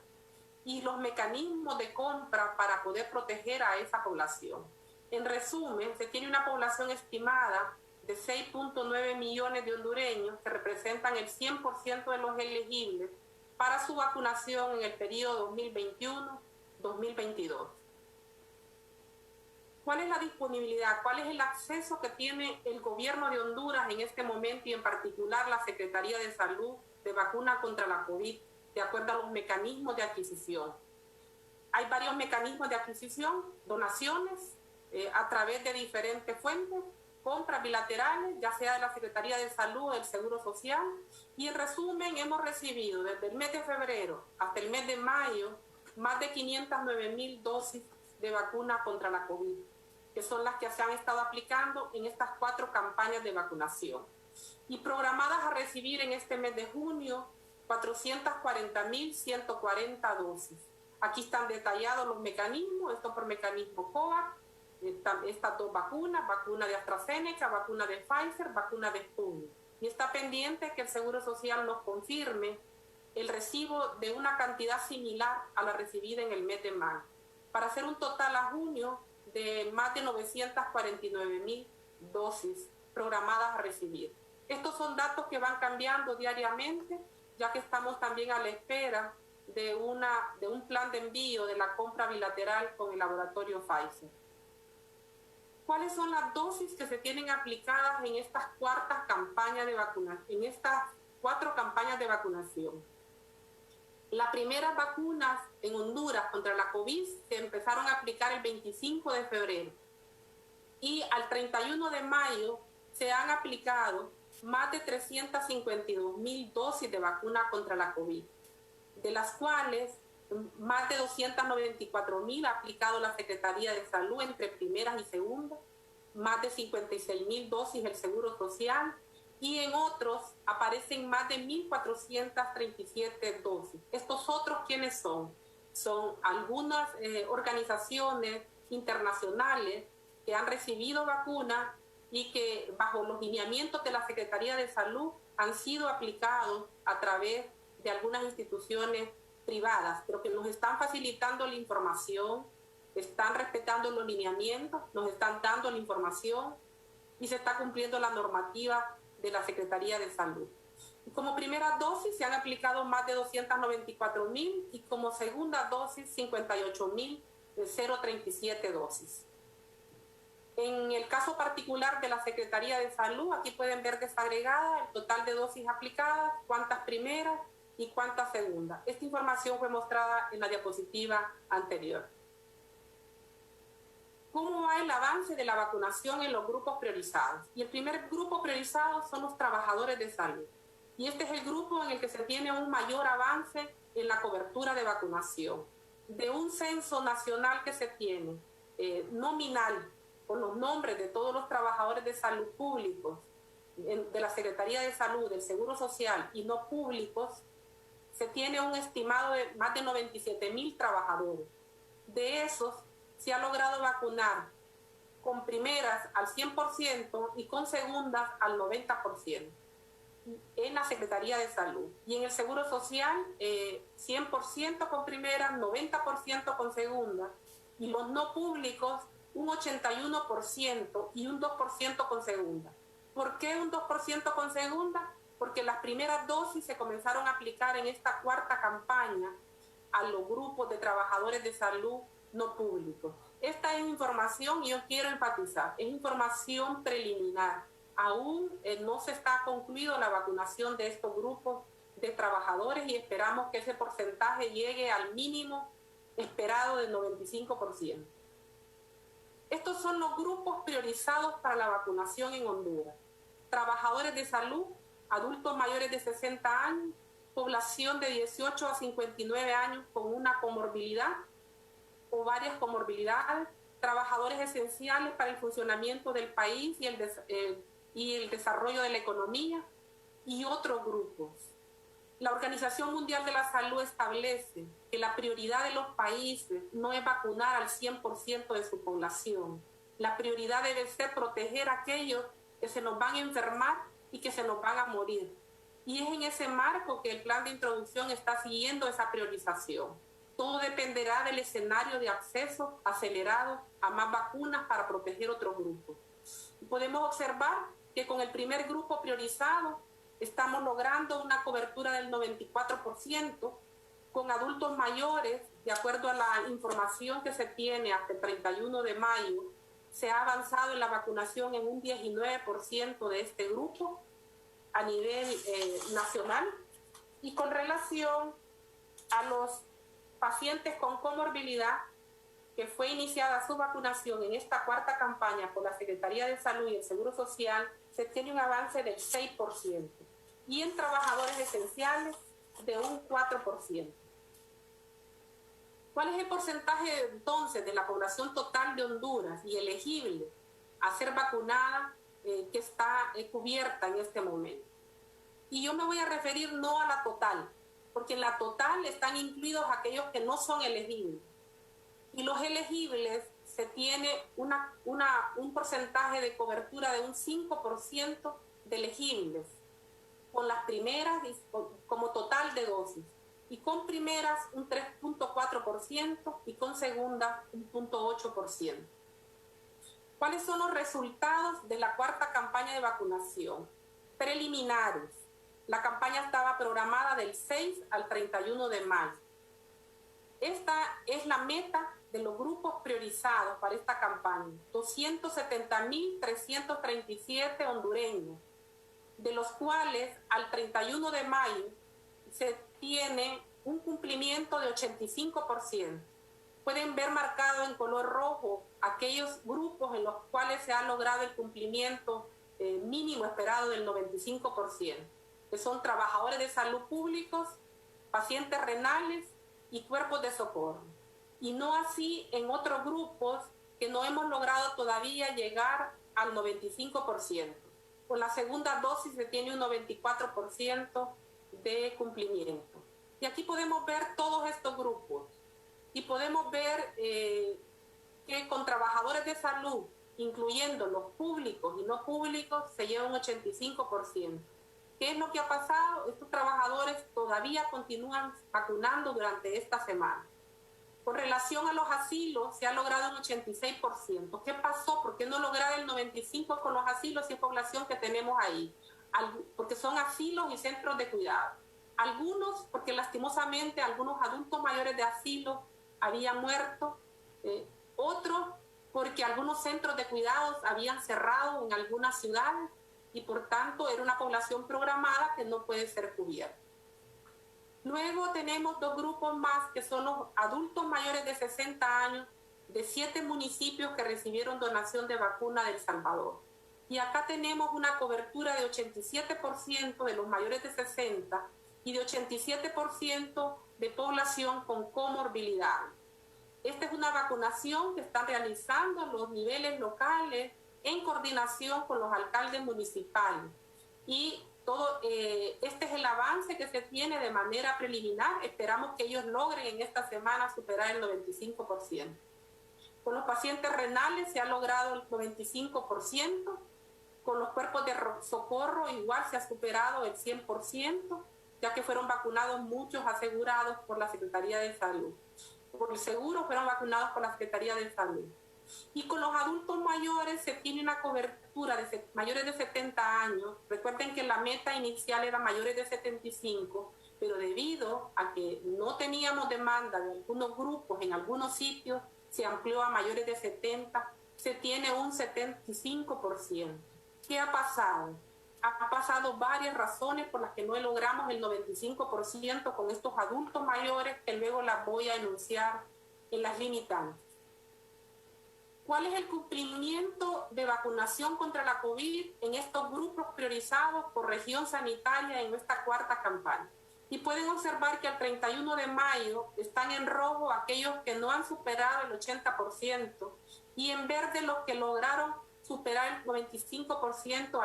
[SPEAKER 6] y los mecanismos de compra para poder proteger a esa población. En resumen, se tiene una población estimada de 6.9 millones de hondureños que representan el 100% de los elegibles para su vacunación en el periodo 2021-2022. ¿Cuál es la disponibilidad? ¿Cuál es el acceso que tiene el gobierno de Honduras en este momento y en particular la Secretaría de Salud de vacuna contra la COVID, de acuerdo a los mecanismos de adquisición? Hay varios mecanismos de adquisición, donaciones a través de diferentes fuentes, compras bilaterales, ya sea de la Secretaría de Salud o del Seguro Social, y en resumen hemos recibido desde el mes de febrero hasta el mes de mayo más de 509,000 dosis de vacuna contra la COVID, que son las que se han estado aplicando en estas 4 campañas de vacunación. Y programadas a recibir en este mes de junio 440,140 dosis. Aquí están detallados los mecanismos, esto por mecanismo COVAX, estas 2 vacunas, vacuna de AstraZeneca, vacuna de Pfizer, vacuna de Sputnik. Y está pendiente que el Seguro Social nos confirme el recibo de una cantidad similar a la recibida en el mes de mayo, para hacer un total a junio de más de 949,000 dosis programadas a recibir. Estos son datos que van cambiando diariamente, ya que estamos también a la espera de un plan de envío de la compra bilateral con el laboratorio Pfizer. ¿Cuáles son las dosis que se tienen aplicadas en estas 4 campañas de vacunación, en estas 4 campañas de vacunación? Las primeras vacunas en Honduras contra la COVID se empezaron a aplicar el 25 de febrero y al 31 de mayo se han aplicado más de 352,000 dosis de vacuna contra la COVID, de las cuales más de 294,000 ha aplicado la Secretaría de Salud entre primeras y segundas, más de 56,000 dosis el Seguro Social, y en otros aparecen más de 1,437 dosis. ¿Estos otros quiénes son? Son algunas organizaciones internacionales que han recibido vacunas y que bajo los lineamientos de la Secretaría de Salud han sido aplicados a través de algunas instituciones privadas, pero que nos están facilitando la información, están respetando los lineamientos, nos están dando la información y se está cumpliendo la normativa de la Secretaría de Salud. Como primera dosis se han aplicado más de 294,000 y como segunda dosis 58,037 dosis. En el caso particular de la Secretaría de Salud, aquí pueden ver desagregada el total de dosis aplicadas, cuántas primeras y cuántas segundas. Esta información fue mostrada en la diapositiva anterior. ¿Cómo va el avance de la vacunación en los grupos priorizados? Y el primer grupo priorizado son los trabajadores de salud. Y este es el grupo en el que se tiene un mayor avance en la cobertura de vacunación. De un censo nacional que se tiene, nominal, con los nombres de todos los trabajadores de salud públicos, de la Secretaría de Salud, del Seguro Social y no públicos, se tiene un estimado de más de 97,000 trabajadores. De esos, se ha logrado vacunar con primeras al 100% y con segundas al 90% en la Secretaría de Salud. Y en el Seguro Social, 100% con primeras, 90% con segundas, y los no públicos, un 81% y un 2% con segunda. ¿Por qué un 2% con segunda? Porque las primeras dosis se comenzaron a aplicar en esta 4ª campaña a los grupos de trabajadores de salud no públicos. Esta es información, y yo quiero enfatizar, es información preliminar. Aún no se está concluido la vacunación de estos grupos de trabajadores y esperamos que ese porcentaje llegue al mínimo esperado del 95%. Estos son los grupos priorizados para la vacunación en Honduras. Trabajadores de salud, adultos mayores de 60 años, población de 18 a 59 años con una comorbilidad o varias comorbilidades, trabajadores esenciales para el funcionamiento del país y y el desarrollo de la economía y otros grupos. La Organización Mundial de la Salud establece que la prioridad de los países no es vacunar al 100% de su población. La prioridad debe ser proteger a aquellos que se nos van a enfermar y que se nos van a morir. Y es en ese marco que el plan de introducción está siguiendo esa priorización. Todo dependerá del escenario de acceso acelerado a más vacunas para proteger otros grupos. Podemos observar que con el primer grupo priorizado estamos logrando una cobertura del 94%, con adultos mayores, de acuerdo a la información que se tiene hasta el 31 de mayo, se ha avanzado en la vacunación en un 19% de este grupo a nivel nacional. Y con relación a los pacientes con comorbilidad, que fue iniciada su vacunación en esta cuarta campaña por la Secretaría de Salud y el Seguro Social, se tiene un avance del 6%. Y en trabajadores esenciales de un 4%. ¿Cuál es el porcentaje entonces de la población total de Honduras y elegible a ser vacunada que está cubierta en este momento? Y yo me voy a referir no a la total, porque en la total están incluidos aquellos que no son elegibles. Y los elegibles se tiene un porcentaje de cobertura de un 5% de elegibles, con las primeras como total de dosis, y con primeras un 3.4% y con segunda un 0.8%. ¿Cuáles son los resultados de la cuarta campaña de vacunación? Preliminares. La campaña estaba programada del 6 al 31 de mayo. Esta es la meta de los grupos priorizados para esta campaña. 270.337 hondureños, de los cuales al 31 de mayo se tiene un cumplimiento de 85%. Pueden ver marcado en color rojo aquellos grupos en los cuales se ha logrado el cumplimiento mínimo esperado del 95%, que son trabajadores de salud públicos, pacientes renales y cuerpos de socorro. Y no así en otros grupos que no hemos logrado todavía llegar al 95%. Con la segunda dosis se tiene un 94% de cumplimiento. Y aquí podemos ver todos estos grupos y podemos ver que con trabajadores de salud, incluyendo los públicos y no públicos, se lleva un 85%. ¿Qué es lo que ha pasado? Estos trabajadores todavía continúan vacunando durante esta semana. Con relación a los asilos, se ha logrado un 86%. ¿Qué pasó? ¿Por qué no lograr el 95% con los asilos y población que tenemos ahí? Porque son asilos y centros de cuidado. Algunos, porque lastimosamente algunos adultos mayores de asilo habían muerto. Otros, porque algunos centros de cuidados habían cerrado en algunas ciudades y por tanto era una población programada que no puede ser cubierta. Luego tenemos dos grupos más que son los adultos mayores de 60 años de 7 municipios que recibieron donación de vacuna de El Salvador. Y acá tenemos una cobertura de 87% de los mayores de 60 y de 87% de población con comorbilidad. Esta es una vacunación que están realizando los niveles locales en coordinación con los alcaldes municipales. Y este es el avance que se tiene de manera preliminar. Esperamos que ellos logren en esta semana superar el 95%. Con los pacientes renales se ha logrado el 95%. Con los cuerpos de socorro igual se ha superado el 100%, ya que fueron vacunados muchos asegurados por la Secretaría de Salud. Por el seguro fueron vacunados por la Secretaría de Salud. Y con los adultos mayores se tiene una cobertura de mayores de 70 años. Recuerden que la meta inicial era mayores de 75, pero debido a que no teníamos demanda de algunos grupos en algunos sitios, se amplió a mayores de 70, se tiene un 75%. ¿Qué ha pasado? Ha pasado varias razones por las que no logramos el 95% con estos adultos mayores, que luego las voy a enunciar en las limitantes. ¿Cuál es el cumplimiento de vacunación contra la COVID en estos grupos priorizados por región sanitaria en esta cuarta campaña? Y pueden observar que al 31 de mayo están en rojo aquellos que no han superado el 80% y en verde los que lograron superar el 95%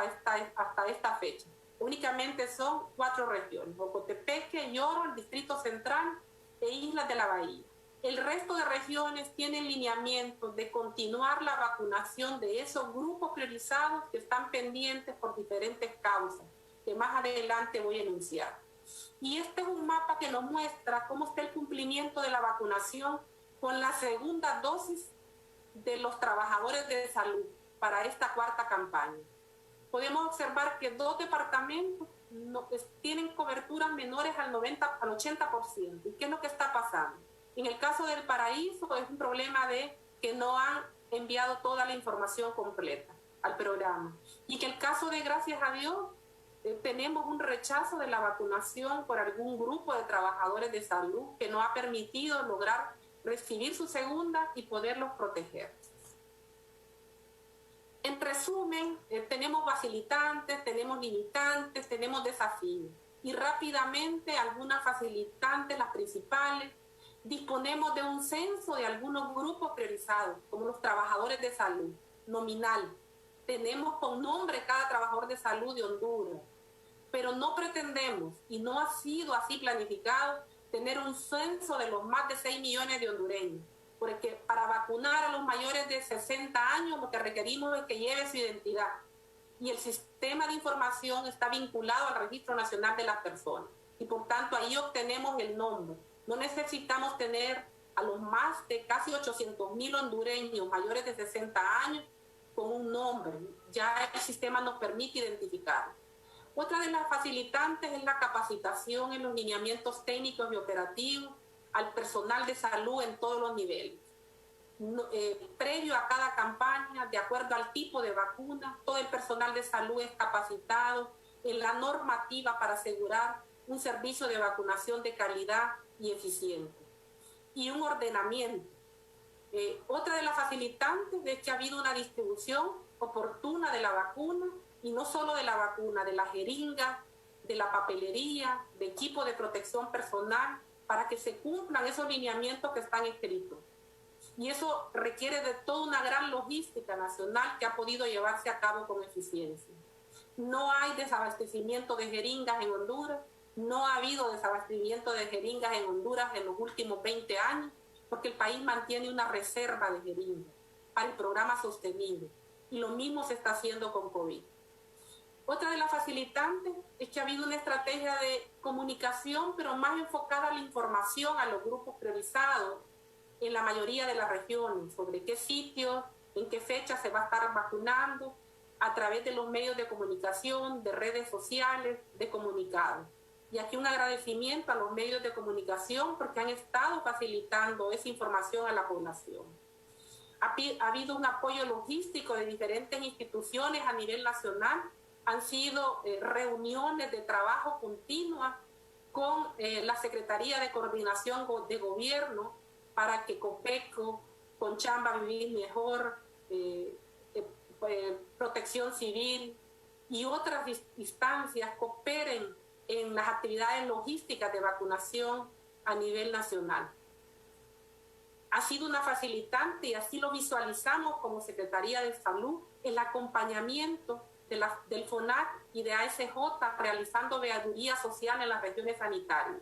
[SPEAKER 6] hasta esta fecha. Únicamente son 4 regiones: Ocotepeque, Lloro, el Distrito Central e Islas de la Bahía. El resto de regiones tienen lineamientos de continuar la vacunación de esos grupos priorizados que están pendientes por diferentes causas, que más adelante voy a enunciar. Y este es un mapa que nos muestra cómo está el cumplimiento de la vacunación con la segunda dosis de los trabajadores de salud para esta cuarta campaña. Podemos observar que 2 departamentos tienen coberturas menores al 80%. ¿Y qué es lo que está pasando? En el caso del Paraíso es un problema de que no han enviado toda la información completa al programa. Y que el caso de, gracias a Dios, tenemos un rechazo de la vacunación por algún grupo de trabajadores de salud que no ha permitido lograr recibir su segunda y poderlos proteger. En resumen, tenemos facilitantes, tenemos limitantes, tenemos desafíos. Y rápidamente, algunas facilitantes, las principales: disponemos de un censo de algunos grupos priorizados, como los trabajadores de salud, nominal. Tenemos con nombre cada trabajador de salud de Honduras, pero no pretendemos, y no ha sido así planificado, tener un censo de los más de 6 millones de hondureños, porque para vacunar a los mayores de 60 años lo que requerimos es que lleve su identidad, y el sistema de información está vinculado al Registro Nacional de las Personas, y por tanto ahí obtenemos el nombre. No necesitamos tener a los más de casi 800,000 hondureños mayores de 60 años con un nombre. Ya el sistema nos permite identificarlo. Otra de las facilitantes es la capacitación en los lineamientos técnicos y operativos al personal de salud en todos los niveles. Previo a cada campaña, de acuerdo al tipo de vacuna, todo el personal de salud es capacitado en la normativa para asegurar un servicio de vacunación de calidad y eficiente, y un ordenamiento. Otra de las facilitantes es que ha habido una distribución oportuna de la vacuna, y no solo de la vacuna, de la jeringa, de la papelería, de equipo de protección personal, para que se cumplan esos lineamientos que están escritos. Y eso requiere de toda una gran logística nacional que ha podido llevarse a cabo con eficiencia. No hay desabastecimiento de jeringas en Honduras. No ha habido desabastecimiento de jeringas en Honduras en los últimos 20 años, porque el país mantiene una reserva de jeringas para el programa sostenible. Y lo mismo se está haciendo con COVID. Otra de las facilitantes es que ha habido una estrategia de comunicación, pero más enfocada a la información a los grupos priorizados en la mayoría de las regiones, sobre qué sitios, en qué fecha se va a estar vacunando, a través de los medios de comunicación, de redes sociales, de comunicados. Y aquí un agradecimiento a los medios de comunicación porque han estado facilitando esa información a la población. Ha habido un apoyo logístico de diferentes instituciones a nivel nacional. Han sido reuniones de trabajo continua con la Secretaría de Coordinación de Gobierno para que COPECO, Conchamba Vivir Mejor, Protección Civil y otras instancias cooperen en las actividades logísticas de vacunación a nivel nacional. Ha sido una facilitante, y así lo visualizamos como Secretaría de Salud, el acompañamiento del FONAC y de ASJ realizando veeduría social en las regiones sanitarias.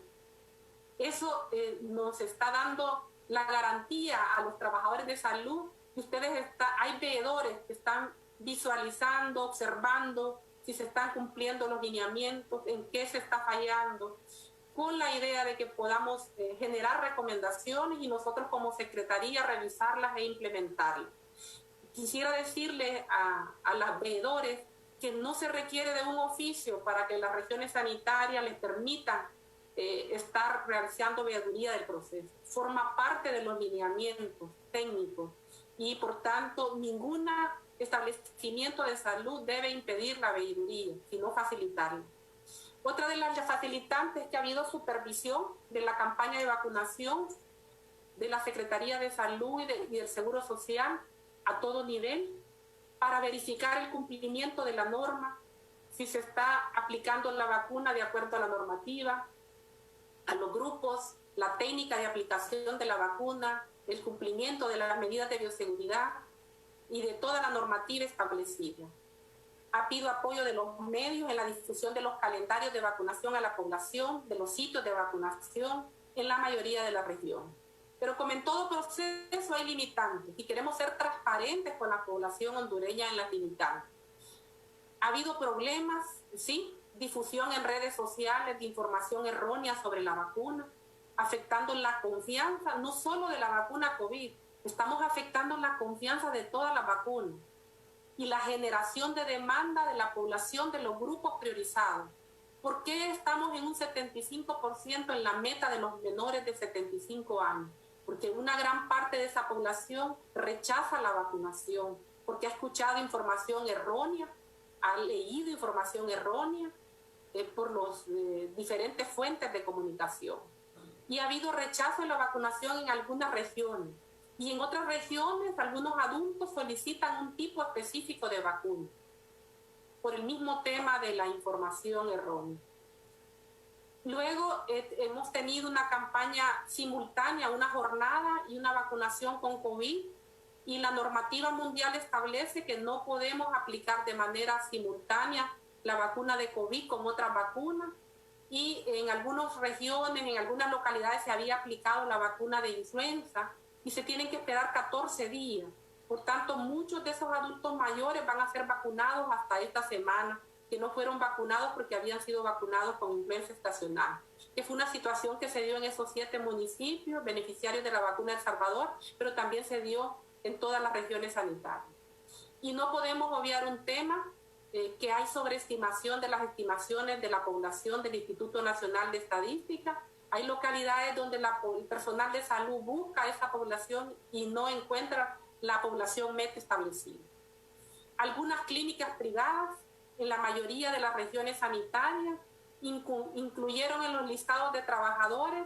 [SPEAKER 6] Eso nos está dando la garantía a los trabajadores de salud que hay veedores que están visualizando, observando si se están cumpliendo los lineamientos, en qué se está fallando, con la idea de que podamos generar recomendaciones y nosotros como Secretaría revisarlas e implementarlas. Quisiera decirle a los veedores que no se requiere de un oficio para que las regiones sanitarias les permitan estar realizando veeduría del proceso. Forma parte de los lineamientos técnicos y por tanto ningún establecimiento de salud debe impedir la veeduría, sino facilitarla. Otra de las facilitantes es que ha habido supervisión de la campaña de vacunación de la Secretaría de Salud y del Seguro Social a todo nivel para verificar el cumplimiento de la norma, si se está aplicando la vacuna de acuerdo a la normativa, a los grupos, la técnica de aplicación de la vacuna, el cumplimiento de las medidas de bioseguridad y de toda la normativa establecida. Ha habido apoyo de los medios en la difusión de los calendarios de vacunación a la población, de los sitios de vacunación en la mayoría de la región. Pero como en todo proceso hay limitantes y queremos ser transparentes con la población hondureña en las limitantes. Ha habido problemas, sí, difusión en redes sociales de información errónea sobre la vacuna, afectando la confianza, no solo de la vacuna COVID, estamos afectando la confianza de todas las vacunas y la generación de demanda de la población de los grupos priorizados. ¿Por qué estamos en un 75% en la meta de los menores de 75 años? Porque una gran parte de esa población rechaza la vacunación, porque ha escuchado información errónea, ha leído información errónea por los diferentes fuentes de comunicación. Y ha habido rechazo en la vacunación en algunas regiones. Y en otras regiones, algunos adultos solicitan un tipo específico de vacuna por el mismo tema de la información errónea. Luego hemos tenido una campaña simultánea, una jornada y una vacunación con COVID, y la normativa mundial establece que no podemos aplicar de manera simultánea la vacuna de COVID con otras vacunas, y en algunas regiones, en algunas localidades se había aplicado la vacuna de influenza y se tienen que esperar 14 días. Por tanto, muchos de esos adultos mayores van a ser vacunados hasta esta semana, que no fueron vacunados porque habían sido vacunados con influenza estacional, que fue una situación que se dio en esos 7 municipios beneficiarios de la vacuna de El Salvador, pero también se dio en todas las regiones sanitarias. Y no podemos obviar un tema que hay sobreestimación de las estimaciones de la población del Instituto Nacional de Estadística. Hay localidades donde el personal de salud busca a esa población y no encuentra la población meta establecida. Algunas clínicas privadas en la mayoría de las regiones sanitarias incluyeron en los listados de trabajadores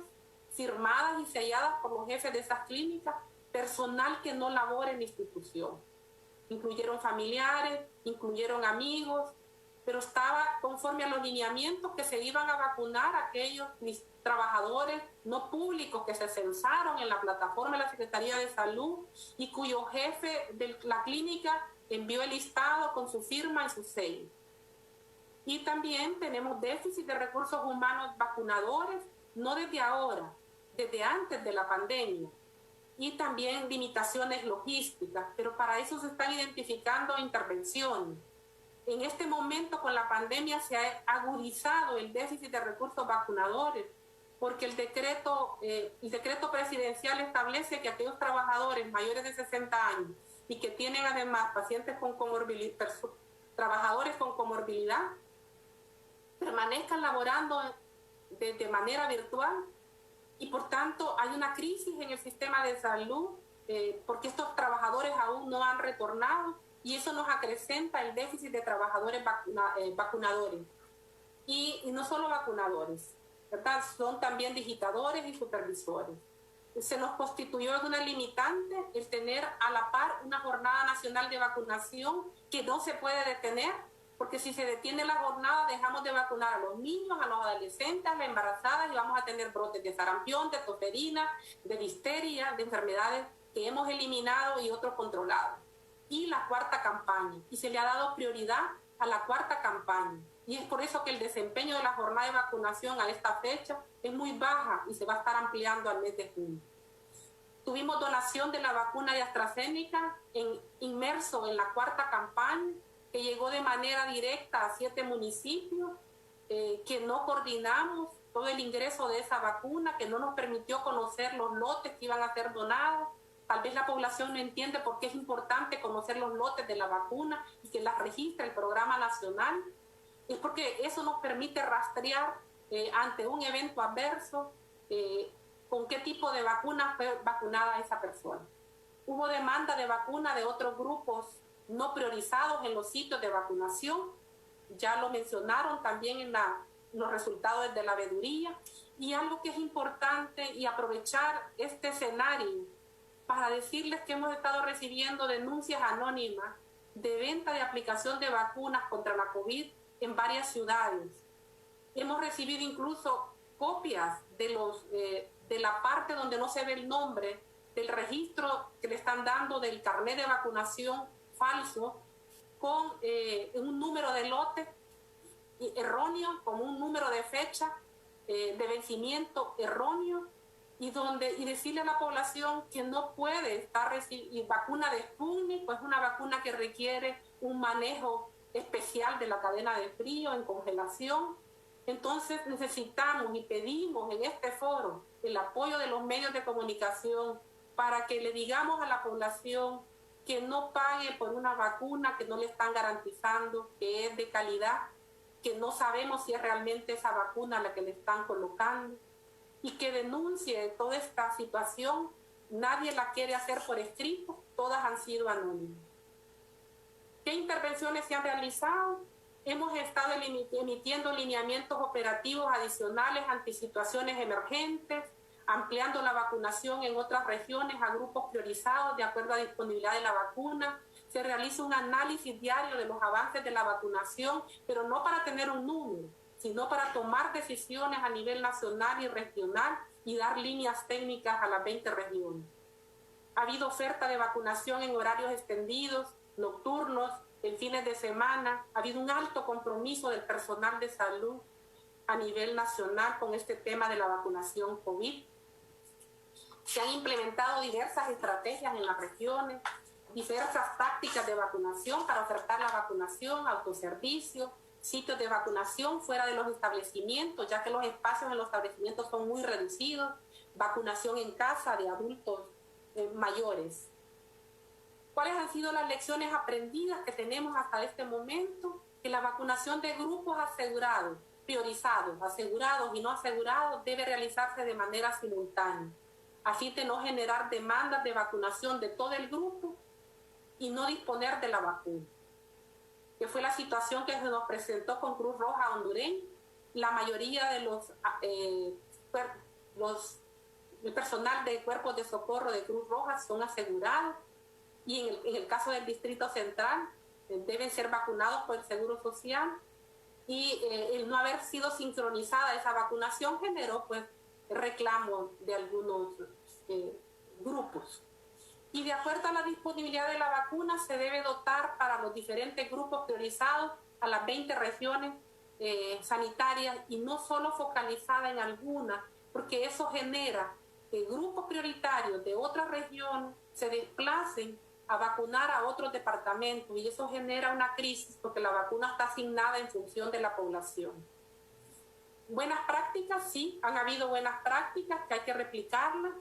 [SPEAKER 6] firmadas y selladas por los jefes de esas clínicas personal que no labora en la institución. Incluyeron familiares, incluyeron amigos, pero estaba conforme a los lineamientos que se iban a vacunar a aquellos trabajadores no públicos que se censaron en la plataforma de la Secretaría de Salud y cuyo jefe de la clínica envió el listado con su firma y su sello. Y también tenemos déficit de recursos humanos vacunadores, no desde ahora, desde antes de la pandemia. Y también limitaciones logísticas, pero para eso se están identificando intervenciones. En este momento con la pandemia se ha agudizado el déficit de recursos vacunadores, porque el decreto presidencial establece que aquellos trabajadores mayores de 60 años y que tienen además pacientes con comorbilidad, trabajadores con comorbilidad, permanezcan laborando de manera virtual. Y por tanto hay una crisis en el sistema de salud porque estos trabajadores aún no han retornado y eso nos acrecenta el déficit de trabajadores vacunadores. Y no solo vacunadores, ¿verdad? Son también digitadores y supervisores. Se nos constituyó en una limitante el tener a la par una jornada nacional de vacunación que no se puede detener, porque si se detiene la jornada dejamos de vacunar a los niños, a los adolescentes, a las embarazadas y vamos a tener brotes de sarampión, de tosferina, de difteria, de enfermedades que hemos eliminado y otros controlados. Y la cuarta campaña, y se le ha dado prioridad a la cuarta campaña. Y es por eso que el desempeño de la jornada de vacunación a esta fecha es muy baja y se va a estar ampliando al mes de junio. Tuvimos donación de la vacuna de AstraZeneca inmerso en la cuarta campaña, que llegó de manera directa a 7 municipios, que no coordinamos todo el ingreso de esa vacuna, que no nos permitió conocer los lotes que iban a ser donados. Tal vez la población no entiende por qué es importante conocer los lotes de la vacuna y que las registre el programa nacional. Es porque eso nos permite rastrear ante un evento adverso con qué tipo de vacuna fue vacunada esa persona. Hubo demanda de vacuna de otros grupos no priorizados en los sitios de vacunación, ya lo mencionaron también en los resultados de la veeduría, y algo que es importante y aprovechar este escenario para decirles que hemos estado recibiendo denuncias anónimas de venta de aplicación de vacunas contra la COVID en varias ciudades. Hemos recibido incluso copias de la parte donde no se ve el nombre del registro que le están dando del carnet de vacunación falso con un número de lote erróneo, con un número de fecha de vencimiento erróneo, y decirle a la población que no puede estar recibiendo vacuna de Sputnik, pues una vacuna que requiere un manejo especial de la cadena de frío en congelación. Entonces necesitamos y pedimos en este foro el apoyo de los medios de comunicación para que le digamos a la población que no pague por una vacuna que no le están garantizando que es de calidad, que no sabemos si es realmente esa vacuna la que le están colocando, y que denuncie toda esta situación. Nadie la quiere hacer por escrito, todas han sido anónimas. ¿Qué intervenciones se han realizado? Hemos estado emitiendo lineamientos operativos adicionales ante situaciones emergentes, ampliando la vacunación en otras regiones a grupos priorizados de acuerdo a disponibilidad de la vacuna. Se realiza un análisis diario de los avances de la vacunación, pero no para tener un número, sino para tomar decisiones a nivel nacional y regional y dar líneas técnicas a las 20 regiones. Ha habido oferta de vacunación en horarios extendidos, nocturnos, en fines de semana. Ha habido un alto compromiso del personal de salud a nivel nacional con este tema de la vacunación COVID. Se han implementado diversas estrategias en las regiones, diversas tácticas de vacunación para ofertar la vacunación, autoservicio, sitios de vacunación fuera de los establecimientos, ya que los espacios en los establecimientos son muy reducidos, vacunación en casa de adultos mayores. ¿Cuáles han sido las lecciones aprendidas que tenemos hasta este momento? Que la vacunación de grupos asegurados, priorizados, asegurados y no asegurados, debe realizarse de manera simultánea, así de no generar demandas de vacunación de todo el grupo y no disponer de la vacuna, que fue la situación que se nos presentó con Cruz Roja hondureña. La mayoría de el personal de cuerpos de socorro de Cruz Roja son asegurados, y en el caso del Distrito Central deben ser vacunados por el Seguro Social, y el no haber sido sincronizada esa vacunación generó pues reclamos de algunos grupos. Y de acuerdo a la disponibilidad de la vacuna, se debe dotar para los diferentes grupos priorizados a las 20 regiones sanitarias, y no solo focalizada en alguna, porque eso genera que grupos prioritarios de otras regiones se desplacen a vacunar a otros departamentos, y eso genera una crisis porque la vacuna está asignada en función de la población. Buenas prácticas, sí, han habido buenas prácticas que hay que replicarlas.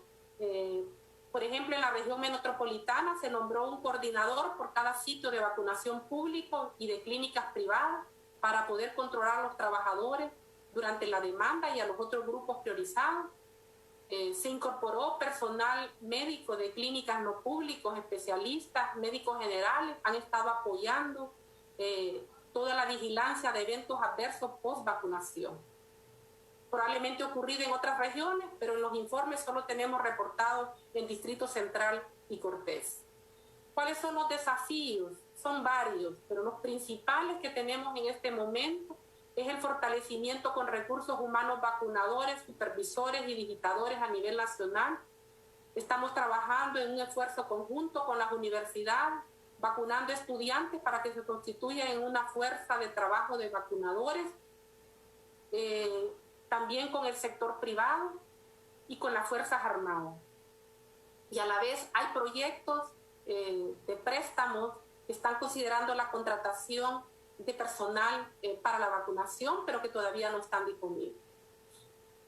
[SPEAKER 6] Por ejemplo, en la región metropolitana se nombró un coordinador por cada sitio de vacunación público y de clínicas privadas para poder controlar a los trabajadores durante la demanda y a los otros grupos priorizados. Se incorporó personal médico de clínicas no públicos, especialistas, médicos generales, han estado apoyando toda la vigilancia de eventos adversos post-vacunación. Probablemente ocurrido en otras regiones, pero en los informes solo tenemos reportados en Distrito Central y Cortés. ¿Cuáles son los desafíos? Son varios, pero los principales que tenemos en este momento es el fortalecimiento con recursos humanos vacunadores, supervisores y digitadores a nivel nacional. Estamos trabajando en un esfuerzo conjunto con las universidades, vacunando estudiantes para que se constituyan en una fuerza de trabajo de vacunadores, también con el sector privado y con las Fuerzas Armadas. Y a la vez hay proyectos de préstamos que están considerando la contratación de personal para la vacunación, pero que todavía no están disponibles.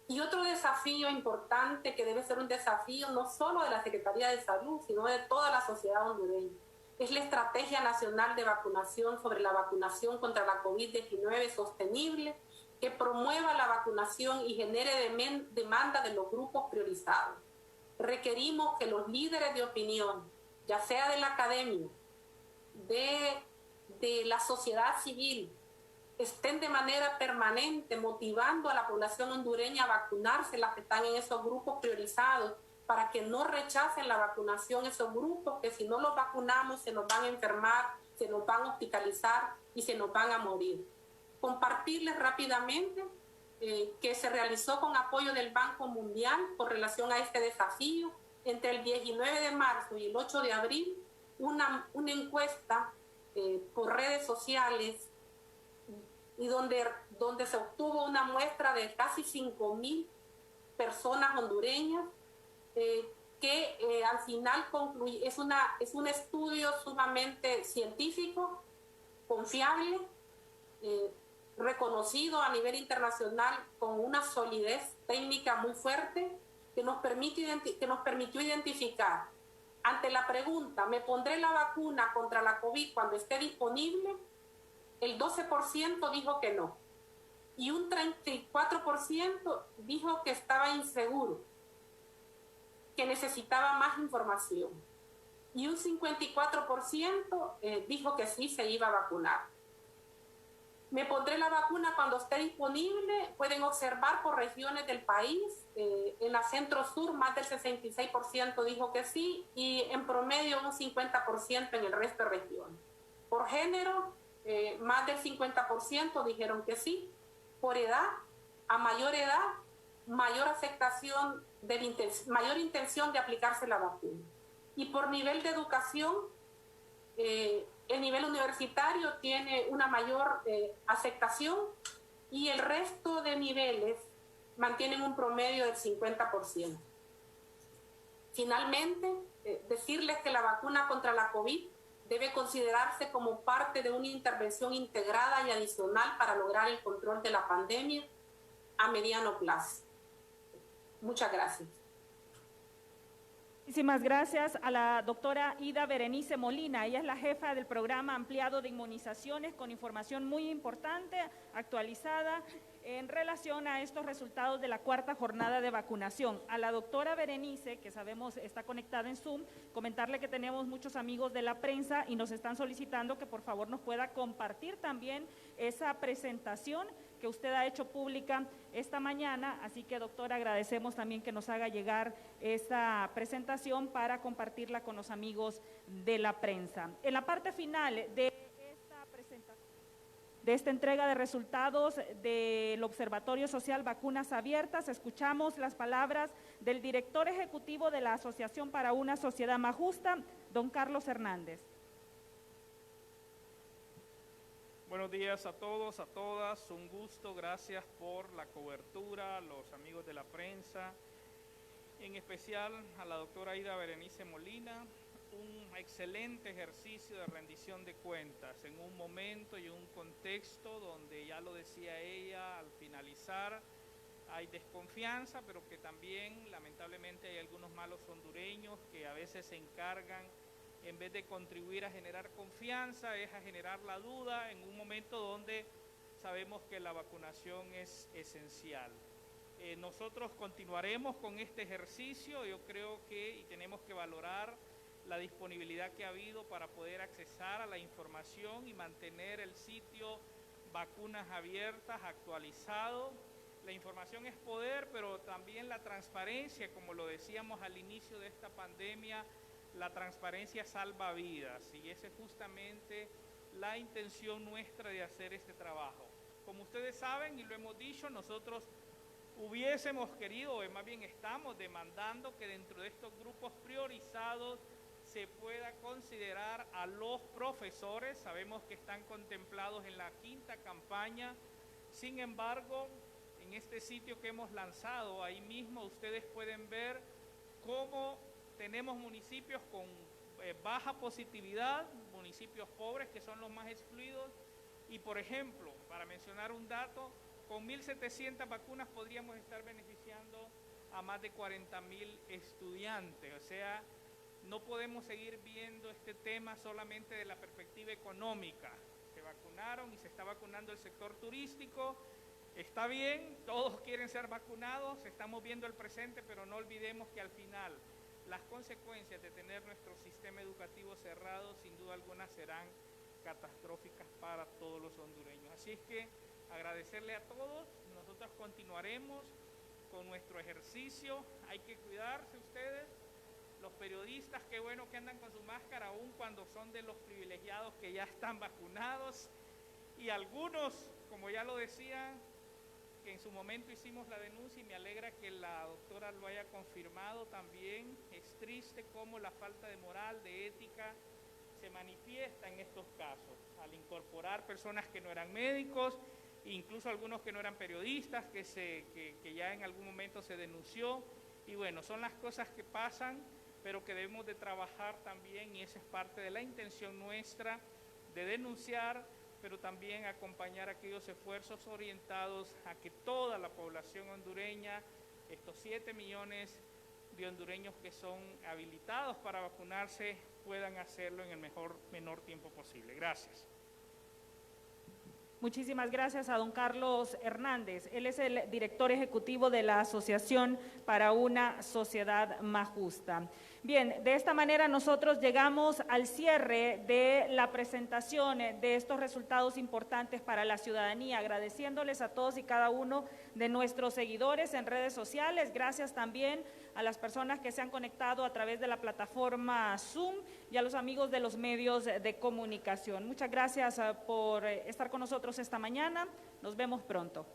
[SPEAKER 6] Y otro desafío importante, que debe ser un desafío no solo de la Secretaría de Salud, sino de toda la sociedad hondureña, es la Estrategia Nacional de Vacunación sobre la vacunación contra la COVID-19 sostenible, que promueva la vacunación y genere demanda de los grupos priorizados. Requerimos que los líderes de opinión, ya sea de la academia, de la sociedad civil, estén de manera permanente motivando a la población hondureña a vacunarse, las que están en esos grupos priorizados, para que no rechacen la vacunación esos grupos, que si no los vacunamos se nos van a enfermar, se nos van a hospitalizar y se nos van a morir. Compartirles rápidamente que se realizó con apoyo del Banco Mundial con relación a este desafío. Entre el 19 de marzo y el 8 de abril una encuesta por redes sociales y donde se obtuvo una muestra de casi 5.000 personas hondureñas que al final concluye, es un estudio sumamente científico, confiable, reconocido a nivel internacional con una solidez técnica muy fuerte que nos permitió identificar ante la pregunta, ¿me pondré la vacuna contra la COVID cuando esté disponible? El 12% dijo que no y un 34% dijo que estaba inseguro, que necesitaba más información, y un 54% dijo que sí se iba a vacunar. Me pondré la vacuna cuando esté disponible. Pueden observar por regiones del país. En la centro sur más del 66% dijo que sí y en promedio un 50% en el resto de regiones. Por género, más del 50% dijeron que sí. Por edad, a mayor edad, mayor aceptación, mayor intención de aplicarse la vacuna. Y por nivel de educación, el nivel universitario tiene una mayor aceptación y el resto de niveles mantienen un promedio del 50%. Finalmente, decirles que la vacuna contra la COVID debe considerarse como parte de una intervención integrada y adicional para lograr el control de la pandemia a mediano plazo. Muchas gracias.
[SPEAKER 1] Muchísimas gracias a la doctora Ida Berenice Molina. Ella es la jefa del programa ampliado de inmunizaciones con información muy importante, actualizada en relación a estos resultados de la cuarta jornada de vacunación. A la doctora Berenice, que sabemos está conectada en Zoom, comentarle que tenemos muchos amigos de la prensa y nos están solicitando que por favor nos pueda compartir también esa presentación que usted ha hecho pública esta mañana, así que doctora, agradecemos también que nos haga llegar esta presentación para compartirla con los amigos de la prensa. En la parte final de esta presentación, de esta entrega de resultados del Observatorio Social Vacunas Abiertas, escuchamos las palabras del director ejecutivo de la Asociación para una Sociedad Más Justa, don Carlos Hernández.
[SPEAKER 7] Buenos días a todos, a todas, un gusto, gracias por la cobertura, los amigos de la prensa, en especial a la doctora Ida Berenice Molina, un excelente ejercicio de rendición de cuentas en un momento y un contexto donde, ya lo decía ella, al finalizar hay desconfianza, pero que también lamentablemente hay algunos malos hondureños que a veces se encargan, en vez de contribuir a generar confianza, es a generar la duda en un momento donde sabemos que la vacunación es esencial. Nosotros continuaremos con este ejercicio, yo creo que tenemos que valorar la disponibilidad que ha habido para poder accesar a la información y mantener el sitio Vacunas Abiertas actualizado. La información es poder, pero también la transparencia, como lo decíamos al inicio de esta pandemia, la transparencia salva vidas y esa es justamente la intención nuestra de hacer este trabajo. Como ustedes saben y lo hemos dicho, nosotros hubiésemos querido, o más bien estamos demandando que dentro de estos grupos priorizados se pueda considerar a los profesores. Sabemos que están contemplados en la quinta campaña, sin embargo, en este sitio que hemos lanzado, ahí mismo ustedes pueden ver cómo tenemos municipios con baja positividad, municipios pobres que son los más excluidos y, por ejemplo, para mencionar un dato, con 1.700 vacunas podríamos estar beneficiando a más de 40.000 estudiantes. O sea, no podemos seguir viendo este tema solamente de la perspectiva económica. Se vacunaron y se está vacunando el sector turístico. Está bien, todos quieren ser vacunados, estamos viendo el presente, pero no olvidemos que al final las consecuencias de tener nuestro sistema educativo cerrado, sin duda alguna, serán catastróficas para todos los hondureños. Así es que agradecerle a todos, nosotros continuaremos con nuestro ejercicio, hay que cuidarse ustedes, los periodistas, qué bueno que andan con su máscara, aún cuando son de los privilegiados que ya están vacunados, y algunos, como ya lo decía, que en su momento hicimos la denuncia y me alegra que la doctora lo haya confirmado también. Es triste cómo la falta de moral, de ética se manifiesta en estos casos, al incorporar personas que no eran médicos, incluso algunos que no eran periodistas, que ya en algún momento se denunció, y bueno, son las cosas que pasan, pero que debemos de trabajar también, y esa es parte de la intención nuestra, de denunciar, pero también acompañar aquellos esfuerzos orientados a que toda la población hondureña, estos 7 millones de hondureños que son habilitados para vacunarse, puedan hacerlo en el menor tiempo posible. Gracias.
[SPEAKER 1] Muchísimas gracias a don Carlos Hernández. Él es el director ejecutivo de la Asociación para una Sociedad Más Justa. Bien, de esta manera nosotros llegamos al cierre de la presentación de estos resultados importantes para la ciudadanía, agradeciéndoles a todos y cada uno de nuestros seguidores en redes sociales. Gracias también a las personas que se han conectado a través de la plataforma Zoom y a los amigos de los medios de comunicación. Muchas gracias por estar con nosotros esta mañana. Nos vemos pronto.